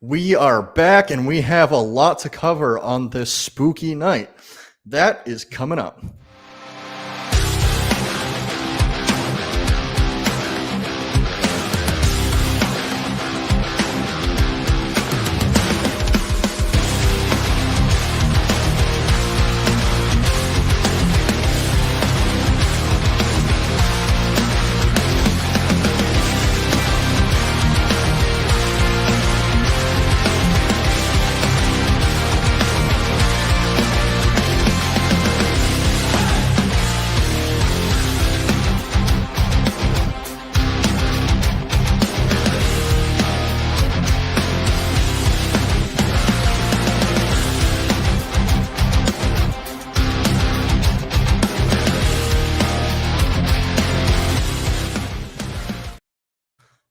We are back and we have a lot to cover on this spooky night. That is coming up.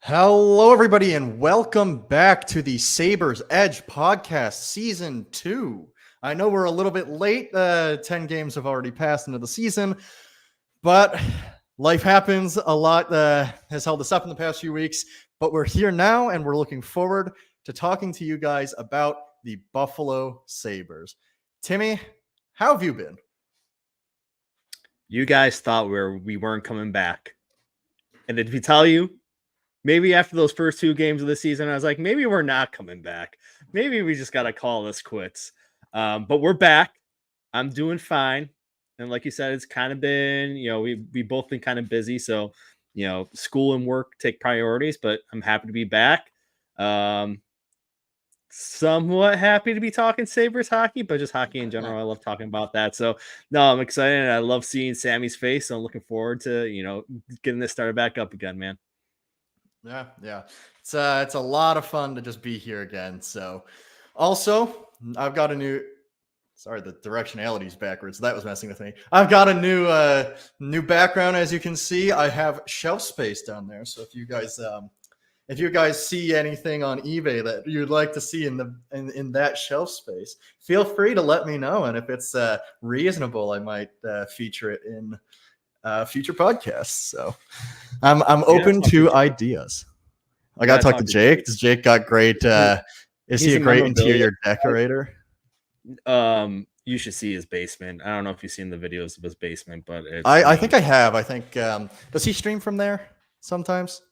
Hello, everybody, and welcome back to the Sabres Edge podcast, season 2. I know we're a little bit late. 10 games have already passed into the season, but life happens. A lot has held us up in the past few weeks, but we're here now, and we're looking forward to talking to you guys about the Buffalo Sabres. Timmy, how have you been? You guys thought we weren't coming back. And did we tell you? Maybe after those first 2 games of the season, I was like, maybe we're not coming back. Maybe we just got to call this quits. But we're back. I'm doing fine. And like you said, it's kind of been, we both been kind of busy. So, school and work take priorities, but I'm happy to be back. Somewhat happy to be talking Sabres hockey, but just hockey in general. I love talking about that. So, no, I'm excited. And I love seeing Sammy's face. So I'm looking forward to, getting this started back up again, man. Yeah. It's a lot of fun to just be here again. So also I've got a new, the directionality is backwards. That was messing with me. I've got a new background. As you can see, I have shelf space down there. So if you guys see anything on eBay that you'd like to see in that shelf space, feel free to let me know. And if it's reasonable, I might feature it in future podcasts. So I'm open to ideas. I got to talk to Jake. Does Jake got great? Is he a great interior decorator? You should see his basement. I don't know if you've seen the videos of his basement, but I think I have. I think does he stream from there sometimes?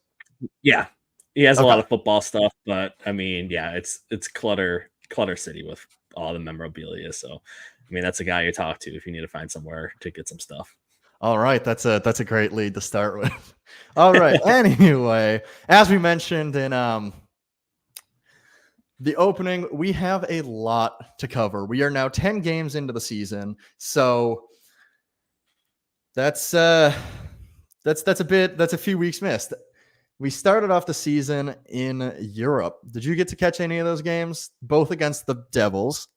Yeah, he has a lot of football stuff, but I mean, yeah, it's clutter city with all the memorabilia. So I mean, that's a guy you talk to if you need to find somewhere to get some stuff. All right, that's a great lead to start with. All right. Anyway, as we mentioned in the opening, we have a lot to cover. We are now 10 games into the season, so that's a few weeks missed. We started off the season in Europe. Did you get to catch any of those games? Both against the Devils,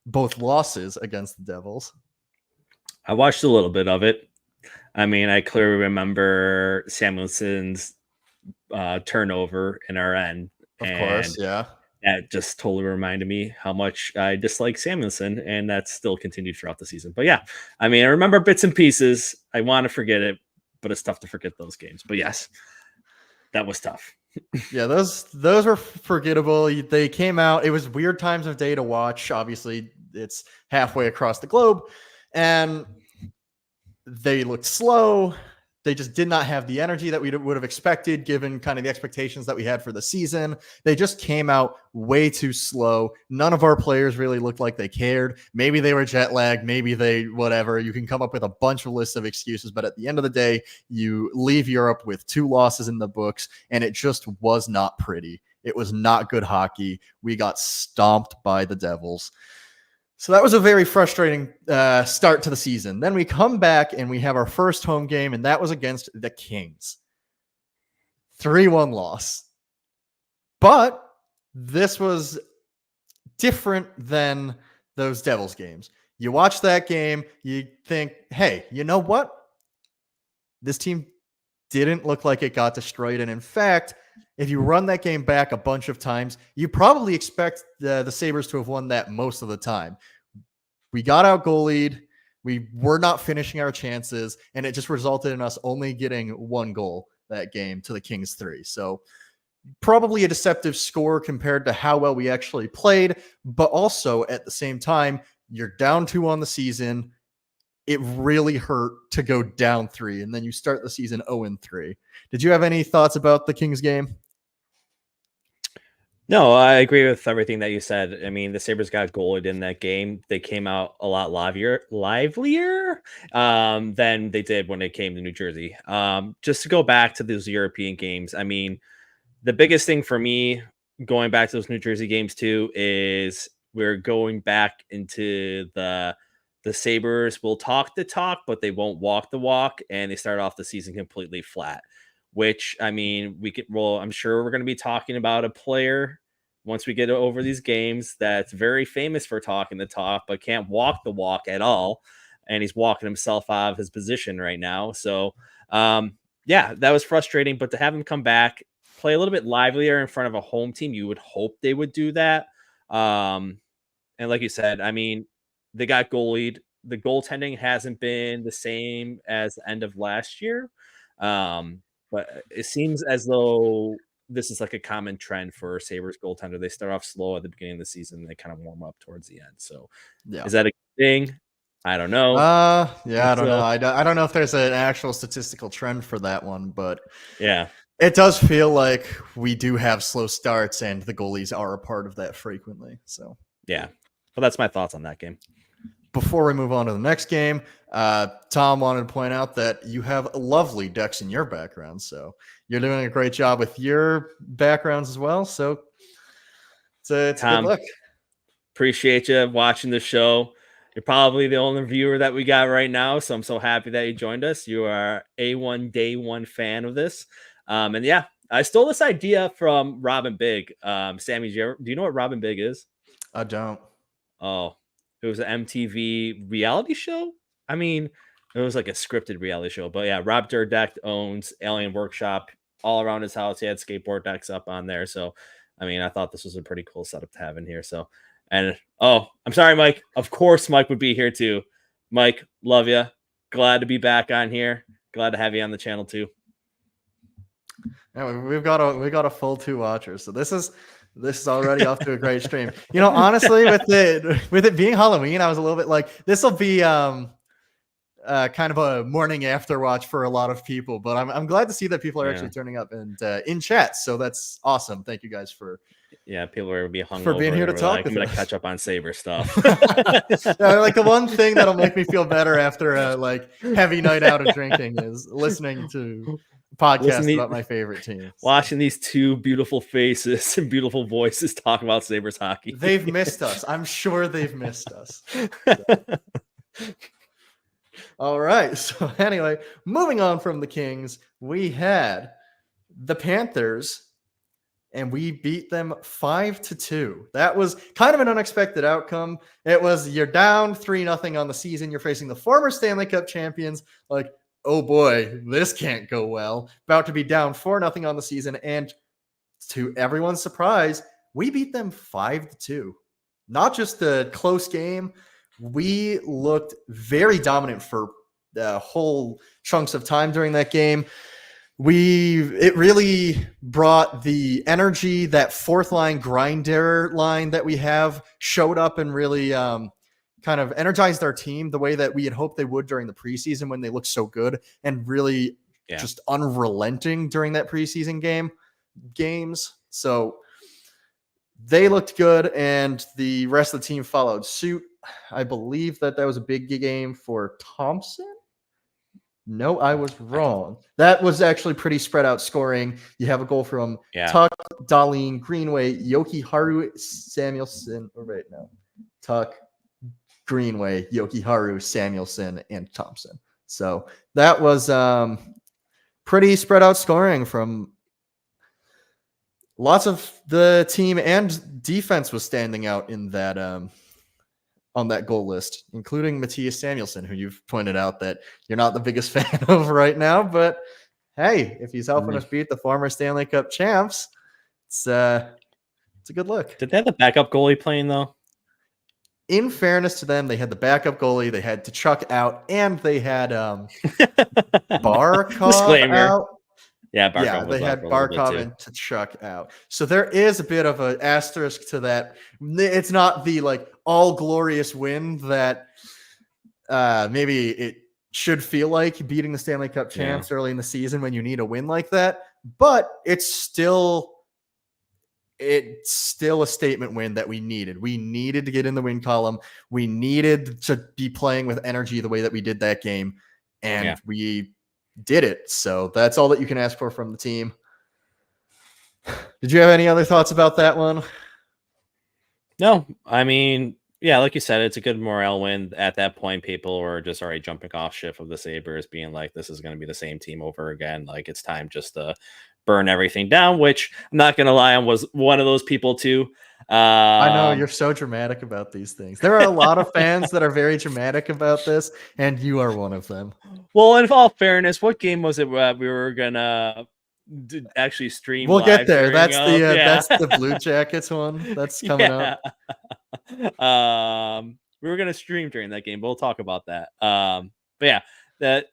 both losses against the Devils. I watched a little bit of it. I mean, I clearly remember Samuelson's turnover in our end. Of course, yeah. That just totally reminded me how much I dislike Samuelson, and that still continued throughout the season. But yeah, I mean, I remember bits and pieces. I want to forget it, but it's tough to forget those games. But yes, that was tough. Yeah, those were forgettable. They came out. It was weird times of day to watch. Obviously, it's halfway across the globe, and they looked slow. They just did not have the energy that we would have expected given kind of the expectations that we had for the season. They just came out way too slow. None of our players really looked like they cared. Maybe they were jet lagged. Maybe they whatever. You can come up with a bunch of lists of excuses, but at the end of the day, you leave Europe with 2 losses in the books, and it just was not pretty. It was not good hockey. We got stomped by the Devils. So that was a very frustrating start to the season. Then we come back and we have our first home game, and that was against the Kings. 3-1 loss. But this was different than those Devils games. You watch that game, you think, hey, you know what? This team didn't look like it got destroyed. And in fact, if you run that game back a bunch of times, you probably expect the Sabres to have won that most of the time. We got out goalied. We were not finishing our chances, and it just resulted in us only getting 1 goal that game to the Kings 3. So probably a deceptive score compared to how well we actually played, but also at the same time, you're down 2 on the season. It really hurt to go down 3, and then you start the season 0-3. Did you have any thoughts about the Kings game? No, I agree with everything that you said. I mean, the Sabres got goaled in that game. They came out a lot livelier than they did when they came to New Jersey. Just to go back to those European games, I mean, the biggest thing for me going back to those New Jersey games too is we're going back into the Sabres will talk the talk, but they won't walk the walk, and they start off the season completely flat. Which I mean, we could roll. I'm sure we're going to be talking about a player once we get over these games that's very famous for talking the talk, but can't walk the walk at all, and he's walking himself out of his position right now. So, yeah, that was frustrating. But to have him come back, play a little bit livelier in front of a home team, you would hope they would do that. And like you said, I mean, they got goalied. The goaltending hasn't been the same as the end of last year. But it seems as though this is like a common trend for Sabres goaltender. They start off slow at the beginning of the season, and they kind of warm up towards the end. So, Yeah. is that a good thing? I don't know. Yeah, I don't know. I don't know if there's an actual statistical trend for that one, but yeah, it does feel like we do have slow starts, and the goalies are a part of that frequently. So, yeah. Well, that's my thoughts on that game. Before we move on to the next game, Tom wanted to point out that you have lovely decks in your background. So you're doing a great job with your backgrounds as well. So it's a Tom, good look. Appreciate you watching the show. You're probably the only viewer that we got right now. So I'm so happy that you joined us. You are A1 day one fan of this. And yeah, I stole this idea from Robin Big. Sammy, do you know what Robin Big is? I don't. Oh, it was an MTV reality show. I mean, it was like a scripted reality show. But yeah, Rob Dyrdek owns Alien Workshop all around his house. He had skateboard decks up on there. So, I mean, I thought this was a pretty cool setup to have in here. So, and oh, I'm sorry, Mike. Of course, Mike would be here too. Mike, love you. Glad to be back on here. Glad to have you on the channel too. Yeah, we've got a full 2 watchers. So this is already off to a great stream. You know, honestly, with it being Halloween, I was a little bit like, this will be kind of a morning after watch for a lot of people. But I'm glad to see that people are actually turning up and in chat. So that's awesome. Thank you guys for people are be hungover for being here to talk. Like, I'm gonna catch up on Sabre stuff. Like the one thing that'll make me feel better after a like heavy night out of drinking is listening to podcast about my favorite teams. Watching these 2 beautiful faces and beautiful voices talk about Sabres hockey. They've missed us. I'm sure they've missed us. So. All right. So anyway, moving on from the Kings, we had the Panthers, and we beat them 5-2. That was kind of an unexpected outcome. It was you're down 3-0 on the season. You're facing the former Stanley Cup champions. Like, oh boy, this can't go well. About to be down 4-0 on the season. And to everyone's surprise, we beat them 5-2. Not just a close game. We looked very dominant for the whole chunks of time during that game. It really brought the energy, that fourth line grinder line that we have showed up and really kind of energized our team the way that we had hoped they would during the preseason when they looked so good and really just unrelenting during that preseason games. So they looked good, and the rest of the team followed suit. I believe that was a big game for Thompson. No, I was wrong. That was actually pretty spread out scoring. You have a goal from Tuck, Darlene, Greenway, Yoki Haru, Samuelson. Oh, wait, no. Tuck, Greenway, Yoki Haru, Samuelson, and Thompson. So that was pretty spread out scoring from lots of the team, and defense was standing out in that on that goal list, including Matthias Samuelson, who you've pointed out that you're not the biggest fan of right now. But hey, if he's helping us beat the former Stanley Cup champs, it's a good look. Did they have the backup goalie playing though? In fairness to them, they had the backup goalie, they had Tkachuk out, and they had Barkov out. Yeah, Barkov Yeah, was they out had for a little bit Barkov too. and Tkachuk out. So there is a bit of an asterisk to that. It's not the like all glorious win that maybe it should feel like beating the Stanley Cup champs early in the season when you need a win like that. But it's still a statement win that we needed. We needed to get in the win column. We needed to be playing with energy the way that we did that game. And we did it. So that's all that you can ask for from the team. Did you have any other thoughts about that one? No, I mean, yeah, like you said, it's a good morale win. At that point, people were just already jumping off ship of the Sabres, being like, this is going to be the same team over again. Like, it's time just to burn everything down, which I'm not going to lie, I was one of those people too. I know you're so dramatic about these things. There are a lot of fans that are very dramatic about this, and you are one of them. Well, in all fairness, what game was it we were going to actually stream We'll live get there. during? That's the Blue Jackets one that's coming up. We were gonna stream during that game, but we'll talk about that. But yeah, that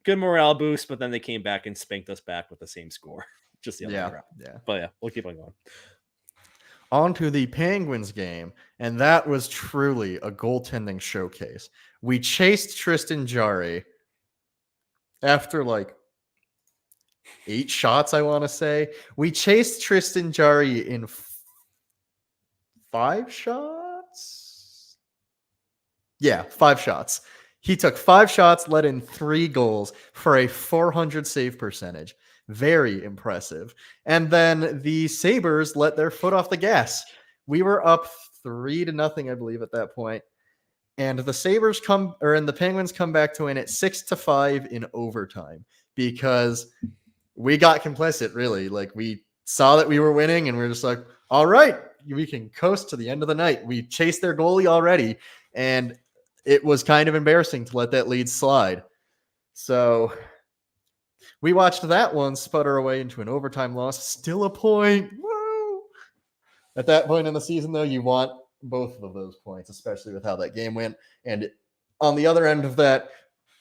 good morale boost, but then they came back and spanked us back with the same score. Just the other way around. Yeah. But yeah, we'll keep on going. On to the Penguins game, and that was truly a goaltending showcase. We chased Tristan Jarry after like 8 shots, I want to say. We chased Tristan Jarry in 5 shots? Yeah, 5 shots. He took 5 shots, let in 3 goals for a 400 save percentage. Very impressive. And then the Sabres let their foot off the gas. We were up 3-0, I believe, at that point. And the Sabres and the Penguins come back to win it 6-5 in overtime because we got complicit, really. Like, we saw that we were winning and we are just like, all right, we can coast to the end of the night. We chased their goalie already, and it was kind of embarrassing to let that lead slide. So we watched that one sputter away into an overtime loss. Still a point. Woo! At that point in the season, though, you want both of those points, especially with how that game went. And on the other end of that,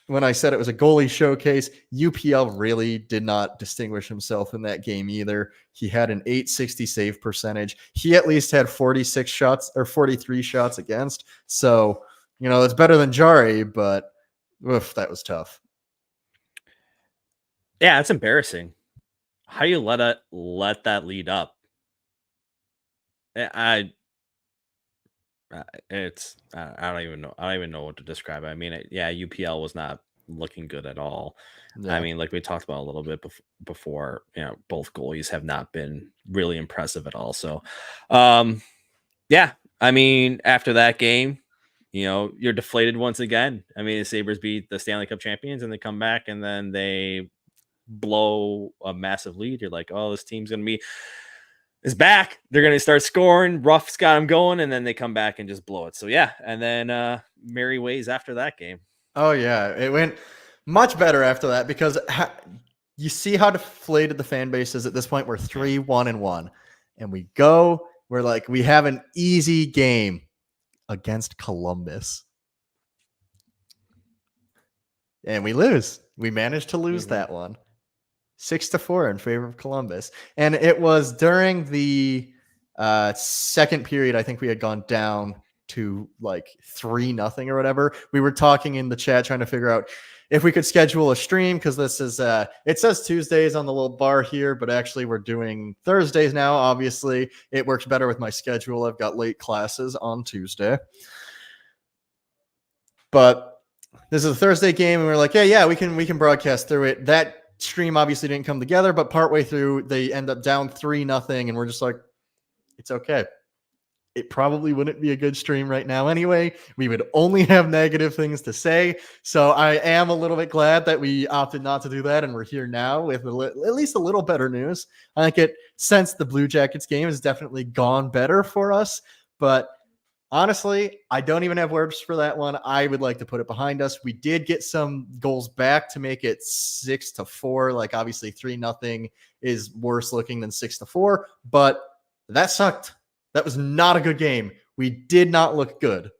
when I said it was a goalie showcase, UPL really did not distinguish himself in that game either. He had an .860 save percentage. He at least had 46 shots or 43 shots against. So, it's better than Jarry, but that was tough. Yeah, it's embarrassing. How do you let that lead up? I don't even know. I don't even know what to describe it. I mean, UPL was not looking good at all. Yeah. I mean, like we talked about a little bit before, both goalies have not been really impressive at all. So, yeah, I mean, after that game, you're deflated once again. I mean, the Sabres beat the Stanley Cup champions and they come back and then they blow a massive lead. You're like, oh, this team's going to be is back. They're going to start scoring. Ruff's got them going, and then they come back and just blow it. So, yeah. And then merry ways after that game. Oh, yeah. It went much better after that because you see how deflated the fan base is at this point. We're 3-1-1. And we're like, we have an easy game against Columbus. And we lose. We managed to lose that one. 6-4 in favor of Columbus. And it was during the second period, I think we had gone down to like 3-0 or whatever. We were talking in the chat trying to figure out if we could schedule a stream because this is it says Tuesdays on the little bar here, but actually we're doing Thursdays now. Obviously, it works better with my schedule. I've got late classes on Tuesday. But this is a Thursday game, and we're like, yeah, we can broadcast through it. That stream obviously didn't come together, but partway through they end up down 3-0, and we're just like, it's okay. It probably wouldn't be a good stream right now anyway. We would only have negative things to say. So I am a little bit glad that we opted not to do that, and we're here now with at least a little better news. I think since the Blue Jackets game has definitely gone better for us, but honestly, I don't even have words for that one. I would like to put it behind us. We did get some goals back to make it 6-4. Like, obviously 3-0 is worse looking than 6-4, but that sucked. That was not a good game. We did not look good.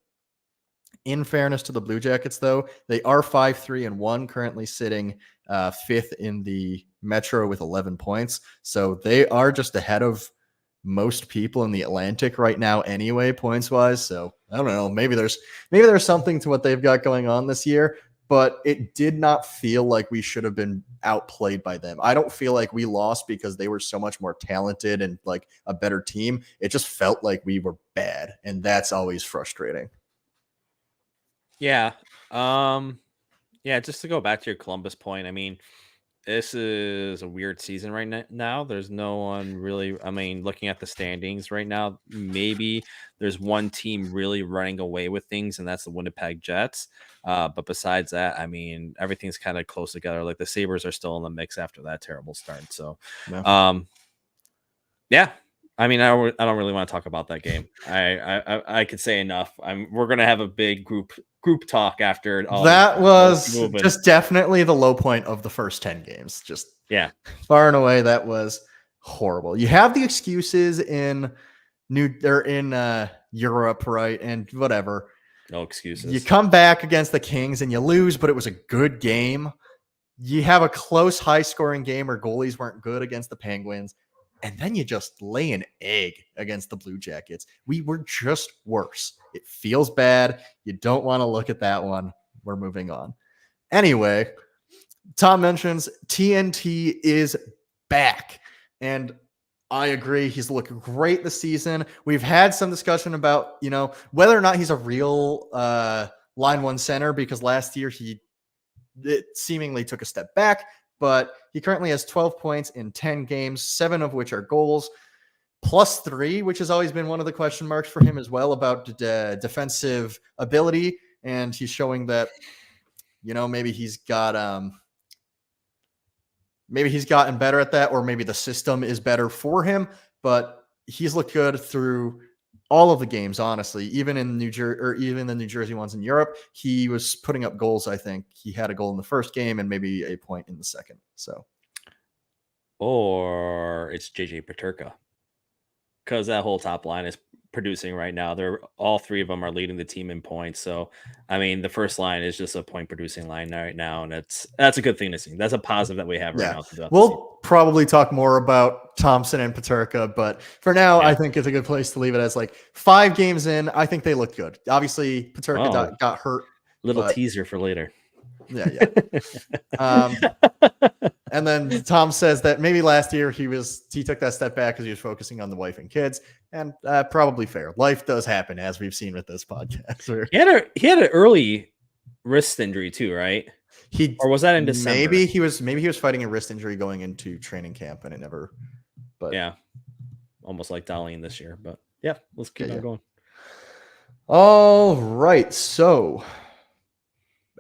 In fairness to the Blue Jackets, though, they are 5-3-1, currently sitting 5th in the Metro with 11 points. So they are just ahead of most people in the Atlantic right now anyway, points wise. So I don't know. Maybe there's something to what they've got going on this year, but it did not feel like we should have been outplayed by them. I don't feel like we lost because they were so much more talented and like a better team. It just felt like we were bad, and that's always frustrating. Yeah. Yeah, just to go back to your Columbus point, I mean, this is a weird season right now. There's no one really. I mean, looking at the standings right now, maybe there's one team really running away with things, and that's the Winnipeg Jets. But besides that, I mean, everything's kind of close together. Like the Sabres are still in the mix after that terrible start. So, Yeah. yeah. I mean, I don't really want to talk about that game. I could say enough. We're gonna have a big group talk after all. That was just definitely the low point of the first 10 games. Just far and away, that was horrible. You have the excuses in Europe, right? And whatever. No excuses. You come back against the Kings and you lose, but it was a good game. You have a close, high-scoring game where goalies weren't good against the Penguins. And then you just lay an egg against the Blue Jackets. We were just worse. It feels bad. You don't want to look at that one. We're moving on. Anyway, Tom mentions TNT is back. And I agree. He's looking great this season. We've had some discussion about, whether or not he's a real line one center, because last year it seemingly took a step back. But he currently has 12 points in 10 games, 7 of which are goals, +3, which has always been one of the question marks for him as well about defensive ability. And he's showing that, maybe he's gotten better at that, or maybe the system is better for him. But he's looked good through all of the games, honestly. Even in New Jersey, or even the New Jersey ones in Europe, he was putting up goals. I think he had a goal in the first game and maybe a point in the second. So, or it's JJ Peterka, because that whole top line is producing right now. All three of them are leading the team in points. So, I mean, the first line is just a point producing line right now, and that's a good thing to see. That's a positive that we have right now. We'll probably talk more about Thompson and Peterka, but for now, I think it's a good place to leave it as like 5 games in. I think they look good. Obviously, Peterka got hurt. Little teaser for later. Yeah. And then Tom says that maybe last year he took that step back because he was focusing on the wife and kids, and probably fair. Life does happen, as we've seen with this podcast. He had an early wrist injury too, right? Or was that in December? Maybe he was fighting a wrist injury going into training camp, and it never. But yeah, almost like Darlene this year. But yeah, let's keep on going. All right, so.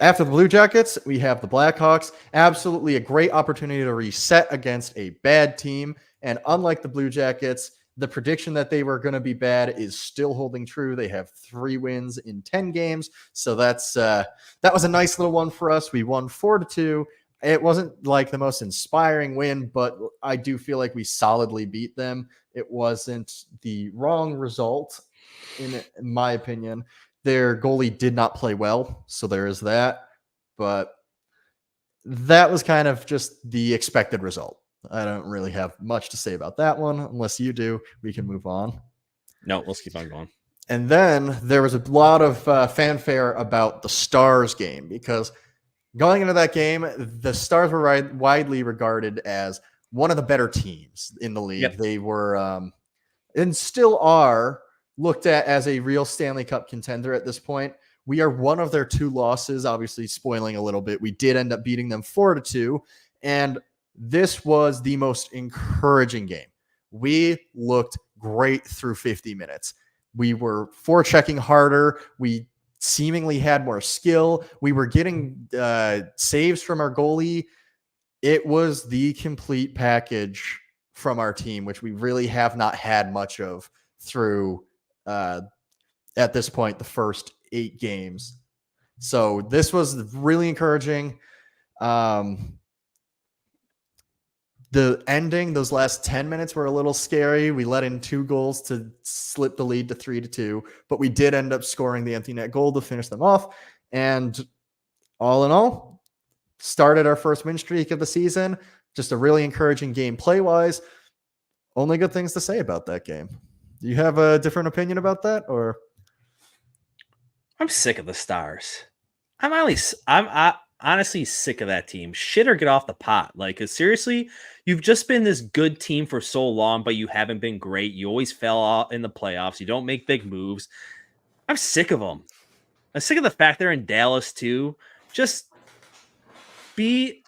After the Blue Jackets, we have the Blackhawks. Absolutely a great opportunity to reset against a bad team. And unlike the Blue Jackets, the prediction that they were going to be bad is still holding true. They have 3 wins in 10 games. So that was a nice little one for us. We won 4-2. It wasn't like the most inspiring win, but I do feel like we solidly beat them. It wasn't the wrong result, in my opinion. Their goalie did not play well, so there is that. But that was kind of just the expected result. I don't really have much to say about that one. Unless you do, we can move on. No, let's keep on going. And then there was a lot of fanfare about the Stars game, because going into that game, the Stars were widely regarded as one of the better teams in the league. Yep. They were and still are looked at as a real Stanley Cup contender at this point. We are one of their 2 losses, obviously spoiling a little bit. We did end up beating them 4-2, and this was the most encouraging game. We looked great through 50 minutes. We were forechecking harder. We seemingly had more skill. We were getting saves from our goalie. It was the complete package from our team, which we really have not had much of through at this point, the first 8 games. So this was really encouraging. The ending, those last 10 minutes were a little scary. We let in 2 goals to slip the lead to 3-2, but we did end up scoring the empty net goal to finish them off. And all in all, started our first win streak of the season. Just a really encouraging game play-wise. Only good things to say about that game. Do you have a different opinion about that, or? I'm sick of the Stars. Honestly sick of that team. Shit or get off the pot. Like, 'cause seriously, you've just been this good team for so long, but you haven't been great. You always fell off in the playoffs. You don't make big moves. I'm sick of them. I'm sick of the fact they're in Dallas too. Just be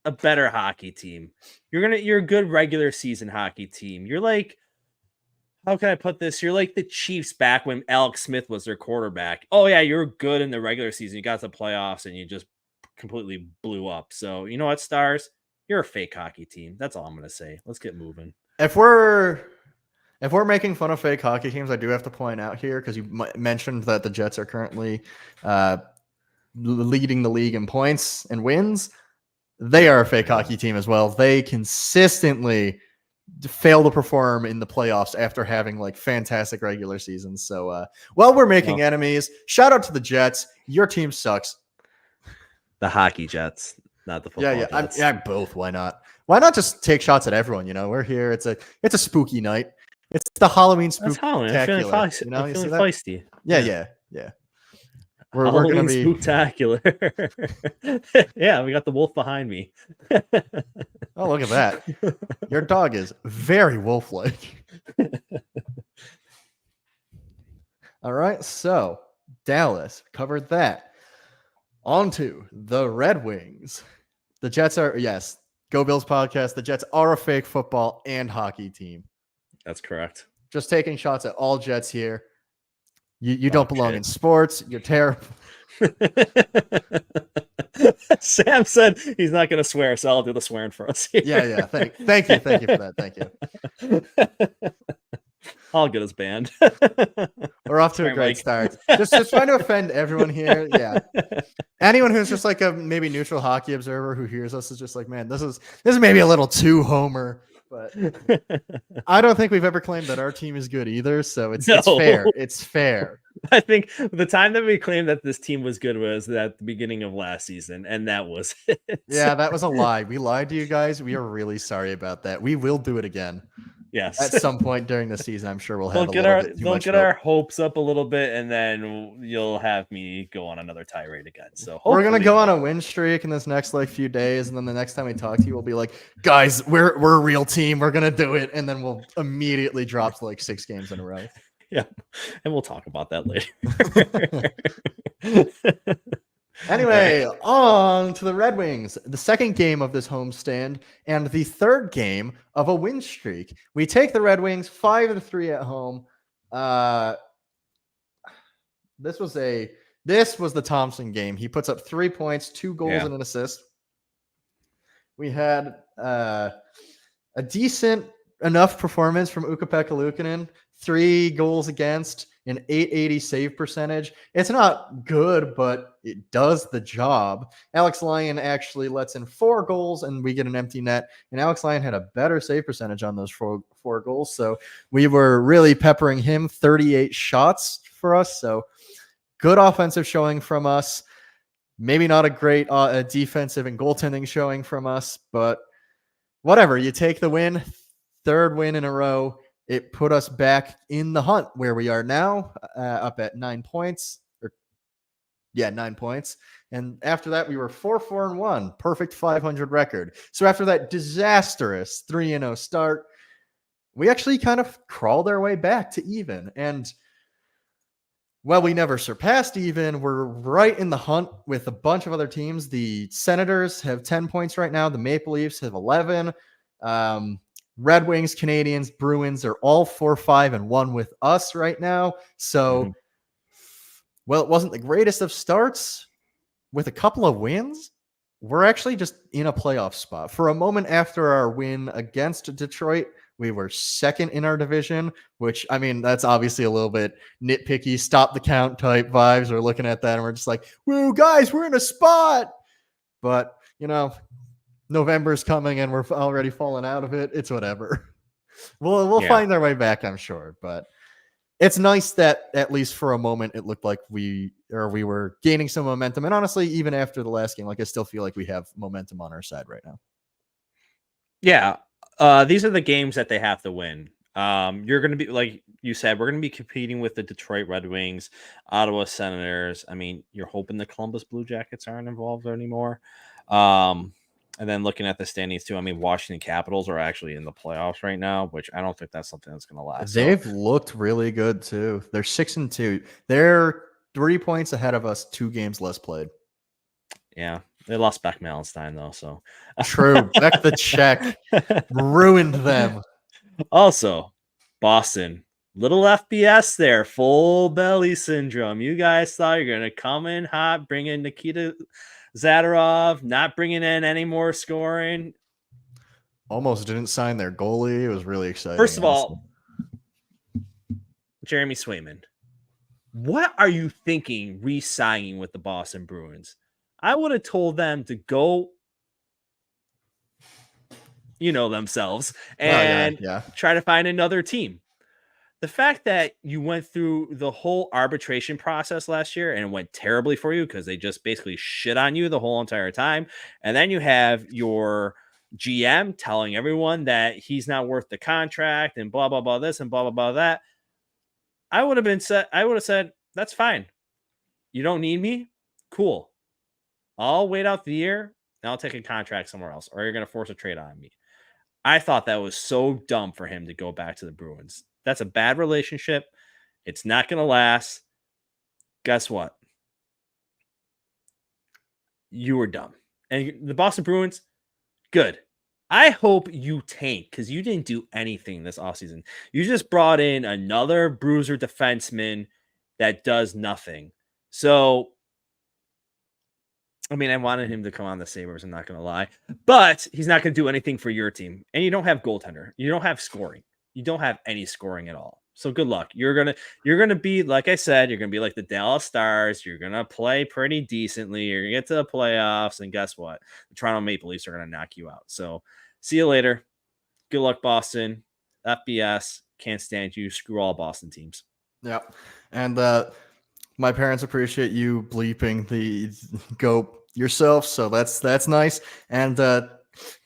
a better hockey team. You're a good regular season hockey team. You're like, how can I put this? You're like the Chiefs back when Alex Smith was their quarterback. Oh yeah, you're good in the regular season. You got to the playoffs and you just completely blew up. So you know what, Stars? You're a fake hockey team. That's all I'm gonna say. Let's get moving. If we're making fun of fake hockey teams, I do have to point out here, because you mentioned that the Jets are currently leading the league in points and wins. They are a fake hockey team as well. They consistently fail to perform in the playoffs after having like fantastic regular seasons. So while we're making enemies, shout out to the Jets. Your team sucks. The hockey Jets, not the football Jets. Yeah, both. Why not? Why not just take shots at everyone? You know, we're here. It's a spooky night. It's the Halloween spooktacular. I'm feeling feisty. You know, I'm feeling feisty. Yeah. We're gonna be spooktacular. Yeah, we got the wolf behind me. Oh, look at that. Your dog is very wolf-like. All right, so Dallas covered that. On to the Red Wings. The Jets are, yes, Go Bills podcast. The Jets are a fake football and hockey team. That's correct. Just taking shots at all Jets here. You don't belong in sports. You're terrible. Sam said he's not going to swear, so I'll do the swearing for us here. Yeah. Thank you for that. Thank you. I'll get us banned. We're off to a great start. Just trying to offend everyone here. Yeah. Anyone who's just like a maybe neutral hockey observer who hears us is just like, man, this is maybe a little too homer. But I don't think we've ever claimed that our team is good either. So it's fair. It's fair. I think the time that we claimed that this team was good was at the beginning of last season, and that was it. Yeah, that was a lie. We lied to you guys. We are really sorry about that. We will do it again. Yes. At some point during the season, I'm sure we'll have Don't get our hopes up a little bit, and then you'll have me go on another tirade again. So we're gonna go on a win streak in this next few days, and then the next time we talk to you, we'll be like, guys, we're a real team. We're gonna do it, and then we'll immediately drop to 6 games in a row. Yeah, and we'll talk about that later. Anyway, on to the Red Wings, the second game of this homestand and the third game of a win streak. We take the Red Wings 5-3 at home. This was the Thompson game. He puts up 3 points, 2 goals, and an assist. We had a decent enough performance from Ukko-Pekka Luukkonen, 3 goals against, an .880 save percentage. It's not good, but it does the job. Alex Lyon actually lets in 4 goals, and we get an empty net. And Alex Lyon had a better save percentage on those four goals. So we were really peppering him, 38 shots for us. So good offensive showing from us. Maybe not a great defensive and goaltending showing from us, but whatever. You take the win, third win in a row. It put us back in the hunt where we are now, up at 9 points. 9 points. And after that, we were 4-4-1, perfect 500 record. So after that disastrous 3-0 start, we actually kind of crawled our way back to even. And well, we never surpassed even. We're right in the hunt with a bunch of other teams. The Senators have 10 points right now. The Maple Leafs have 11. Red Wings, Canadians, Bruins are all 4-5-1 with us right now. So, well, it wasn't the greatest of starts with a couple of wins. We're actually just in a playoff spot. For a moment after our win against Detroit, we were second in our division, which, I mean, that's obviously a little bit nitpicky, stop the count type vibes. We're looking at that and we're just like, woo, guys, we're in a spot. But, you know, November's coming and we're already falling out of it. It's whatever. We'll find our way back, I'm sure. But it's nice that at least for a moment it looked like we were gaining some momentum. And honestly, even after the last game, like I still feel like we have momentum on our side right now. Yeah. These are the games that they have to win. You're going to be, like you said, we're going to be competing with the Detroit Red Wings, Ottawa Senators. I mean, you're hoping the Columbus Blue Jackets aren't involved anymore. And then looking at the standings too, I mean, Washington Capitals are actually in the playoffs right now, which I don't think that's something that's going to last. They've looked really good too. They're 6-2. They're 3 points ahead of us, 2 games less played. Yeah, they lost Beck Malenstein though, so true. Beck the Czech ruined them. Also, Boston, little FBS there, full belly syndrome. You guys thought you're gonna come in hot, bring in Nikita Zadorov, not bringing in any more scoring. Almost didn't sign their goalie. It was really exciting. First of all, Jeremy Swayman, what are you thinking re-signing with the Boston Bruins? I would have told them to go, themselves and try to find another team. The fact that you went through the whole arbitration process last year and it went terribly for you because they just basically shit on you the whole entire time. And then you have your GM telling everyone that he's not worth the contract and blah, blah, blah, this and blah, blah, blah, that. I would have said, that's fine. You don't need me? Cool. I'll wait out the year and I'll take a contract somewhere else, or you're going to force a trade on me. I thought that was so dumb for him to go back to the Bruins. That's a bad relationship. It's not going to last. Guess what? You were dumb. And the Boston Bruins, good. I hope you tank because you didn't do anything this offseason. You just brought in another bruiser defenseman that does nothing. So, I mean, I wanted him to come on the Sabres, I'm not going to lie. But he's not going to do anything for your team. And you don't have goaltender. You don't have scoring. You don't have any scoring at all. So good luck. You're gonna be, like I said, you're gonna be like the Dallas Stars. You're gonna play pretty decently. You're gonna get to the playoffs, and guess what? The Toronto Maple Leafs are gonna knock you out. So see you later. Good luck, Boston. FBS, can't stand you. Screw all Boston teams. Yeah, and my parents appreciate you bleeping the go yourself, so that's nice. And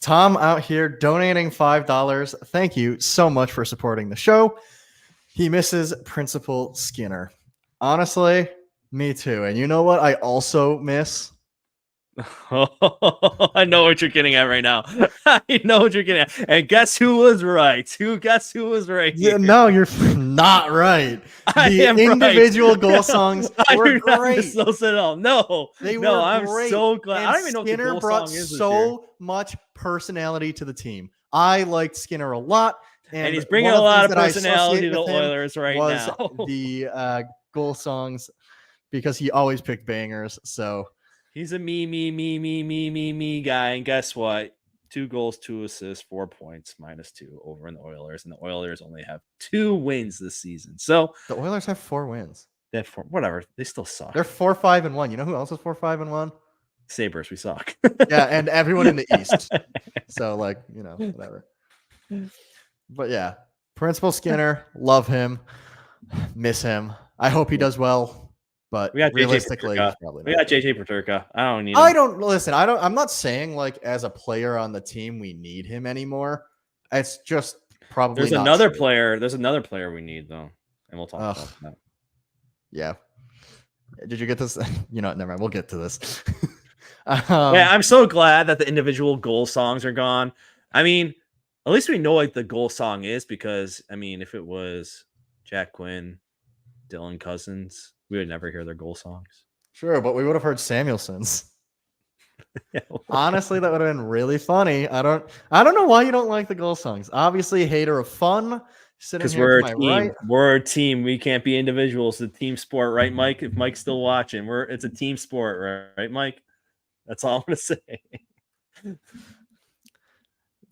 Tom out here donating $5. Thank you so much for supporting the show. He misses Principal Skinner. Honestly, me too. And you know what I also miss? I know what you're getting at right now. I know what you're getting at. And guess who was right? Guess who was right? Yeah, no, you're not right. The individual goal songs were great. No, they were I'm great. so glad. And I don't even know Skinner what the goal brought song is so much personality to the team. I liked Skinner a lot. And he's bringing a lot of personality to the Oilers right now. The goal songs, because he always picked bangers. So he's a me guy. And guess what? 2 goals, 2 assists, 4 points, -2 over in the Oilers. And the Oilers only have 2 wins this season. So the Oilers have 4 wins. They have 4. Whatever. They still suck. They're 4-5-1. You know who else is 4-5-1? Sabres. We suck. Yeah, and everyone in the East. So, whatever. But yeah, Principal Skinner, love him, miss him. I hope he does well, but realistically, he's probably not. We got JJ Peterka. I don't need him. I'm not saying as a player on the team we need him anymore. It's just probably There's another player. There's another player we need though, and we'll talk about that. Yeah. Did you get this? Never mind. We'll get to this. Yeah, I'm so glad that the individual goal songs are gone. I mean, at least we know what the goal song is, because I mean, if it was Jack Quinn, Dylan Cousins, we would never hear their goal songs. Sure, but we would have heard Samuelson's. Honestly, that would have been really funny. I don't know why you don't like the goal songs. Obviously, hater of fun. Because we're a team. Right. We're a team. We can't be individuals. It's a team sport, right, Mike? If Mike's still watching, it's a team sport, right, Mike? That's all I'm gonna say.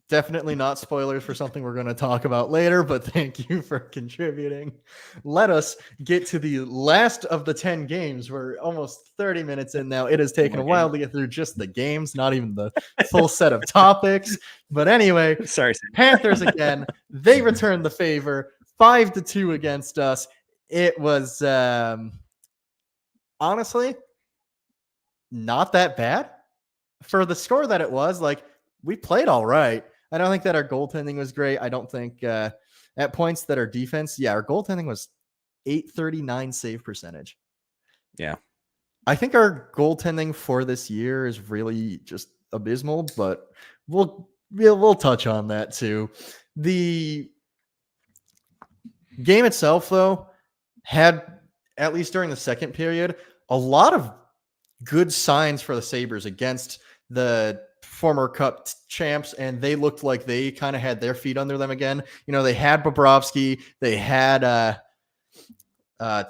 Definitely not spoilers for something we're going to talk about later, but thank you for contributing. Let us get to the last of the 10 games. We're almost 30 minutes in now. It has taken a while to get through just the games, not even the full set of topics. But anyway, sorry, Panthers again. They returned the favor, 5-2 against us. It was honestly not that bad for the score that it was. We played all right. I don't think that our goaltending was great. I don't think at points that our defense, our goaltending was 839 save percentage. Yeah. I think our goaltending for this year is really just abysmal, but we'll touch on that too. The game itself, though, had, at least during the second period, a lot of good signs for the Sabres against the former Cup champs, and they looked like they kind of had their feet under them again. You know, they had Bobrovsky, they had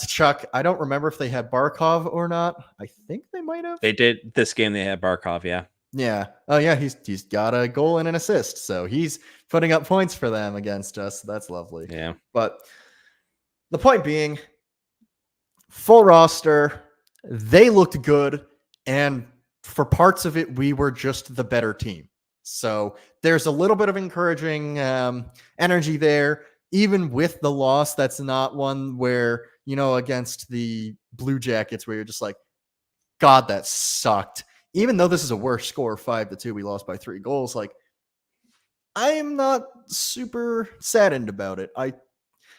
Chuck. I don't remember if they had Barkov or not. I think they might have. They did this game. They had Barkov. Yeah. Yeah. Oh yeah. He's got a goal and an assist, so he's putting up points for them against us. That's lovely. Yeah. But the point being, full roster, they looked good, and for parts of it, we were just the better team. So there's a little bit of encouraging energy there. Even with the loss, that's not one where, you know, against the Blue Jackets, where you're just like, God, that sucked. Even though this is a worse score, 5-2, we lost by 3 goals. Like, I am not super saddened about it. I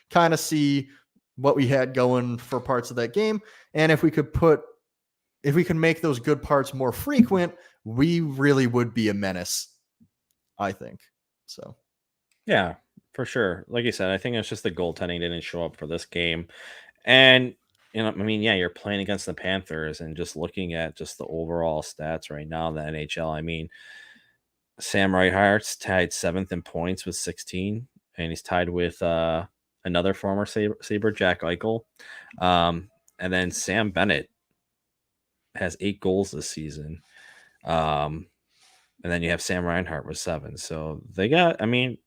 kind of see what we had going for parts of that game. And if we could make those good parts more frequent, we really would be a menace, I think. So, yeah, for sure. Like you said, I think it's just the goaltending didn't show up for this game. And, you know, I mean, yeah, you're playing against the Panthers, and just looking at just the overall stats right now in the NHL, I mean, Sam Reichart's tied 7th in points with 16, and he's tied with another former Sabre, Jack Eichel. And then Sam Bennett has 8 goals this season. And then you have Sam Reinhart with 7. So they got, I mean,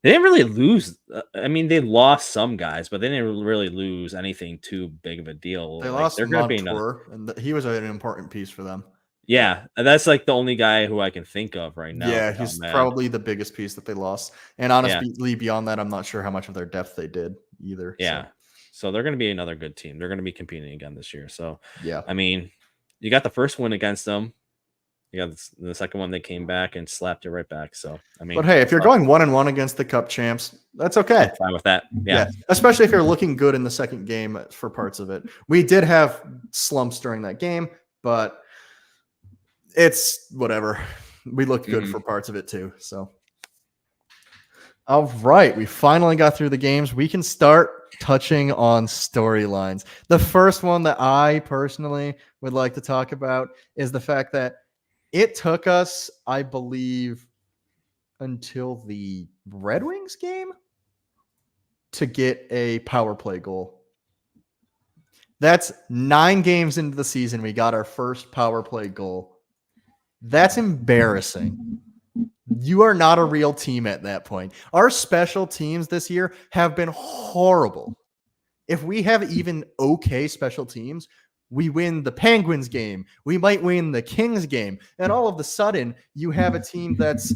they didn't really lose. I mean, they lost some guys, but they didn't really lose anything too big of a deal. They like, lost they're going to be Montour, and he was an important piece for them. Yeah, that's like the only guy who I can think of right now. Yeah, he's probably the biggest piece that they lost. And honestly, beyond that, I'm not sure how much of their depth they did either. Yeah. So they're going to be another good team. They're going to be competing again this year. So, yeah. I mean, you got the first win against them. You got the second one, they came back and slapped it right back. So, I mean, but hey, if you're going 1-1 against the Cup champs, that's okay. I'm fine with that. Yeah. Especially if you're looking good in the second game for parts of it. We did have slumps during that game, but it's whatever. We looked good for parts of it too. So, all right, we finally got through the games. We can start touching on storylines. The first one that I personally would like to talk about is the fact that it took us, I believe, until the Red Wings game to get a power play goal. That's 9 games into the season. We got our first power play goal. That's embarrassing. You are not a real team at that point. Our special teams this year have been horrible. If we have even okay special teams, we win the Penguins game. We might win the Kings game. And all of a sudden, you have a team that's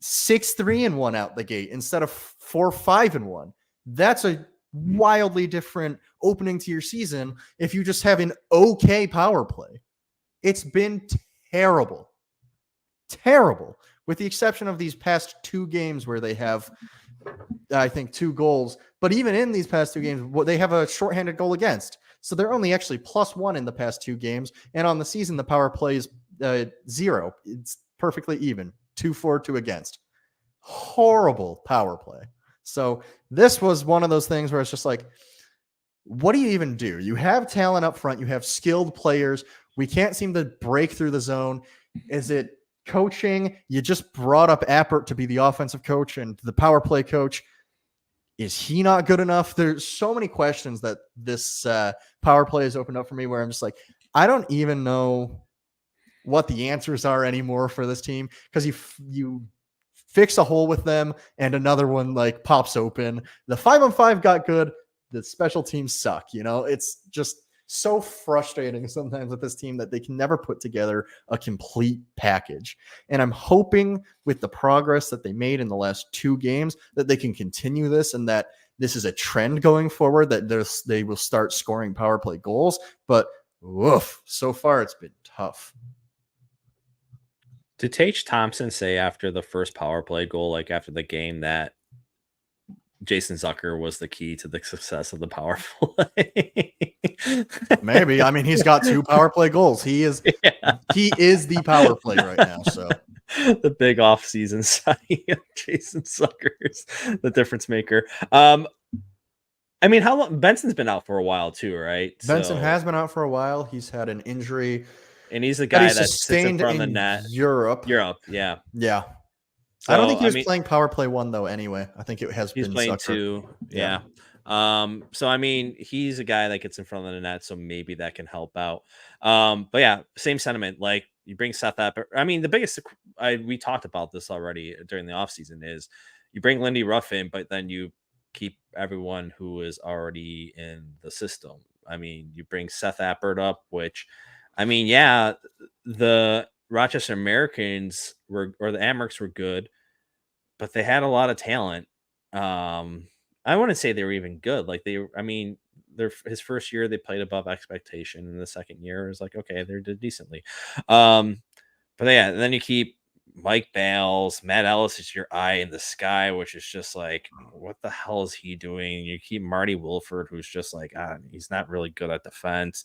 6-3-1 out the gate instead of 4-5-1. That's a wildly different opening to your season if you just have an okay power play. It's been terrible. Terrible. With the exception of these past 2 games where they have, I think, 2 goals. But even in these past 2 games, they have a shorthanded goal against. So they're only actually +1 in the past 2 games. And on the season, the power play is 0. It's perfectly even. 2-4, 2 against. Horrible power play. So this was one of those things where it's just like, what do you even do? You have talent up front. You have skilled players. We can't seem to break through the zone. Is it coaching? You just brought up Appert to be the offensive coach and the power play coach. Is he not good enough? There's so many questions that this power play has opened up for me where I'm just like, I don't even know what the answers are anymore for this team, because you fix a hole with them and another one like pops open. The 5-on-5 got good. The special teams suck. You know, it's just so frustrating sometimes with this team that they can never put together a complete package. And I'm hoping with the progress that they made in the last 2 games that they can continue this, and that this is a trend going forward, that they will start scoring power play goals. But woof, so far it's been tough. Did Tage Thompson say after the first power play goal, like after the game, that Jason Zucker was the key to the success of the power play? Maybe. I mean, he's got 2 power play goals. He is the power play right now. So the big off-season signing of Jason Zucker's the difference maker. I mean, how long? Benson's been out for a while too, right? Benson has been out for a while. He's had an injury, and he's a that guy he that sits in sustained front of the in net. Europe. Yeah. Yeah. So, I don't think he was playing power play 1 though. Anyway, I think it has he's been playing Zucker. 2. Yeah. So I mean, he's a guy that gets in front of the net, so maybe that can help out. But yeah, same sentiment. Like, you bring Seth up. I mean, the biggest we talked about this already during the offseason is you bring Lindy Ruff in, but then you keep everyone who is already in the system. I mean, you bring Seth Appert up, which, I mean, yeah, the Rochester Americans or the Amherst were good, but they had a lot of talent. I wouldn't say they were even good. Like, I mean, his first year they played above expectation, and the second year was like, okay, they did decently. But yeah, then you keep Mike Bales, Matt Ellis is your eye in the sky, which is just like, what the hell is he doing? You keep Marty Wilford, who's just like, he's not really good at defense.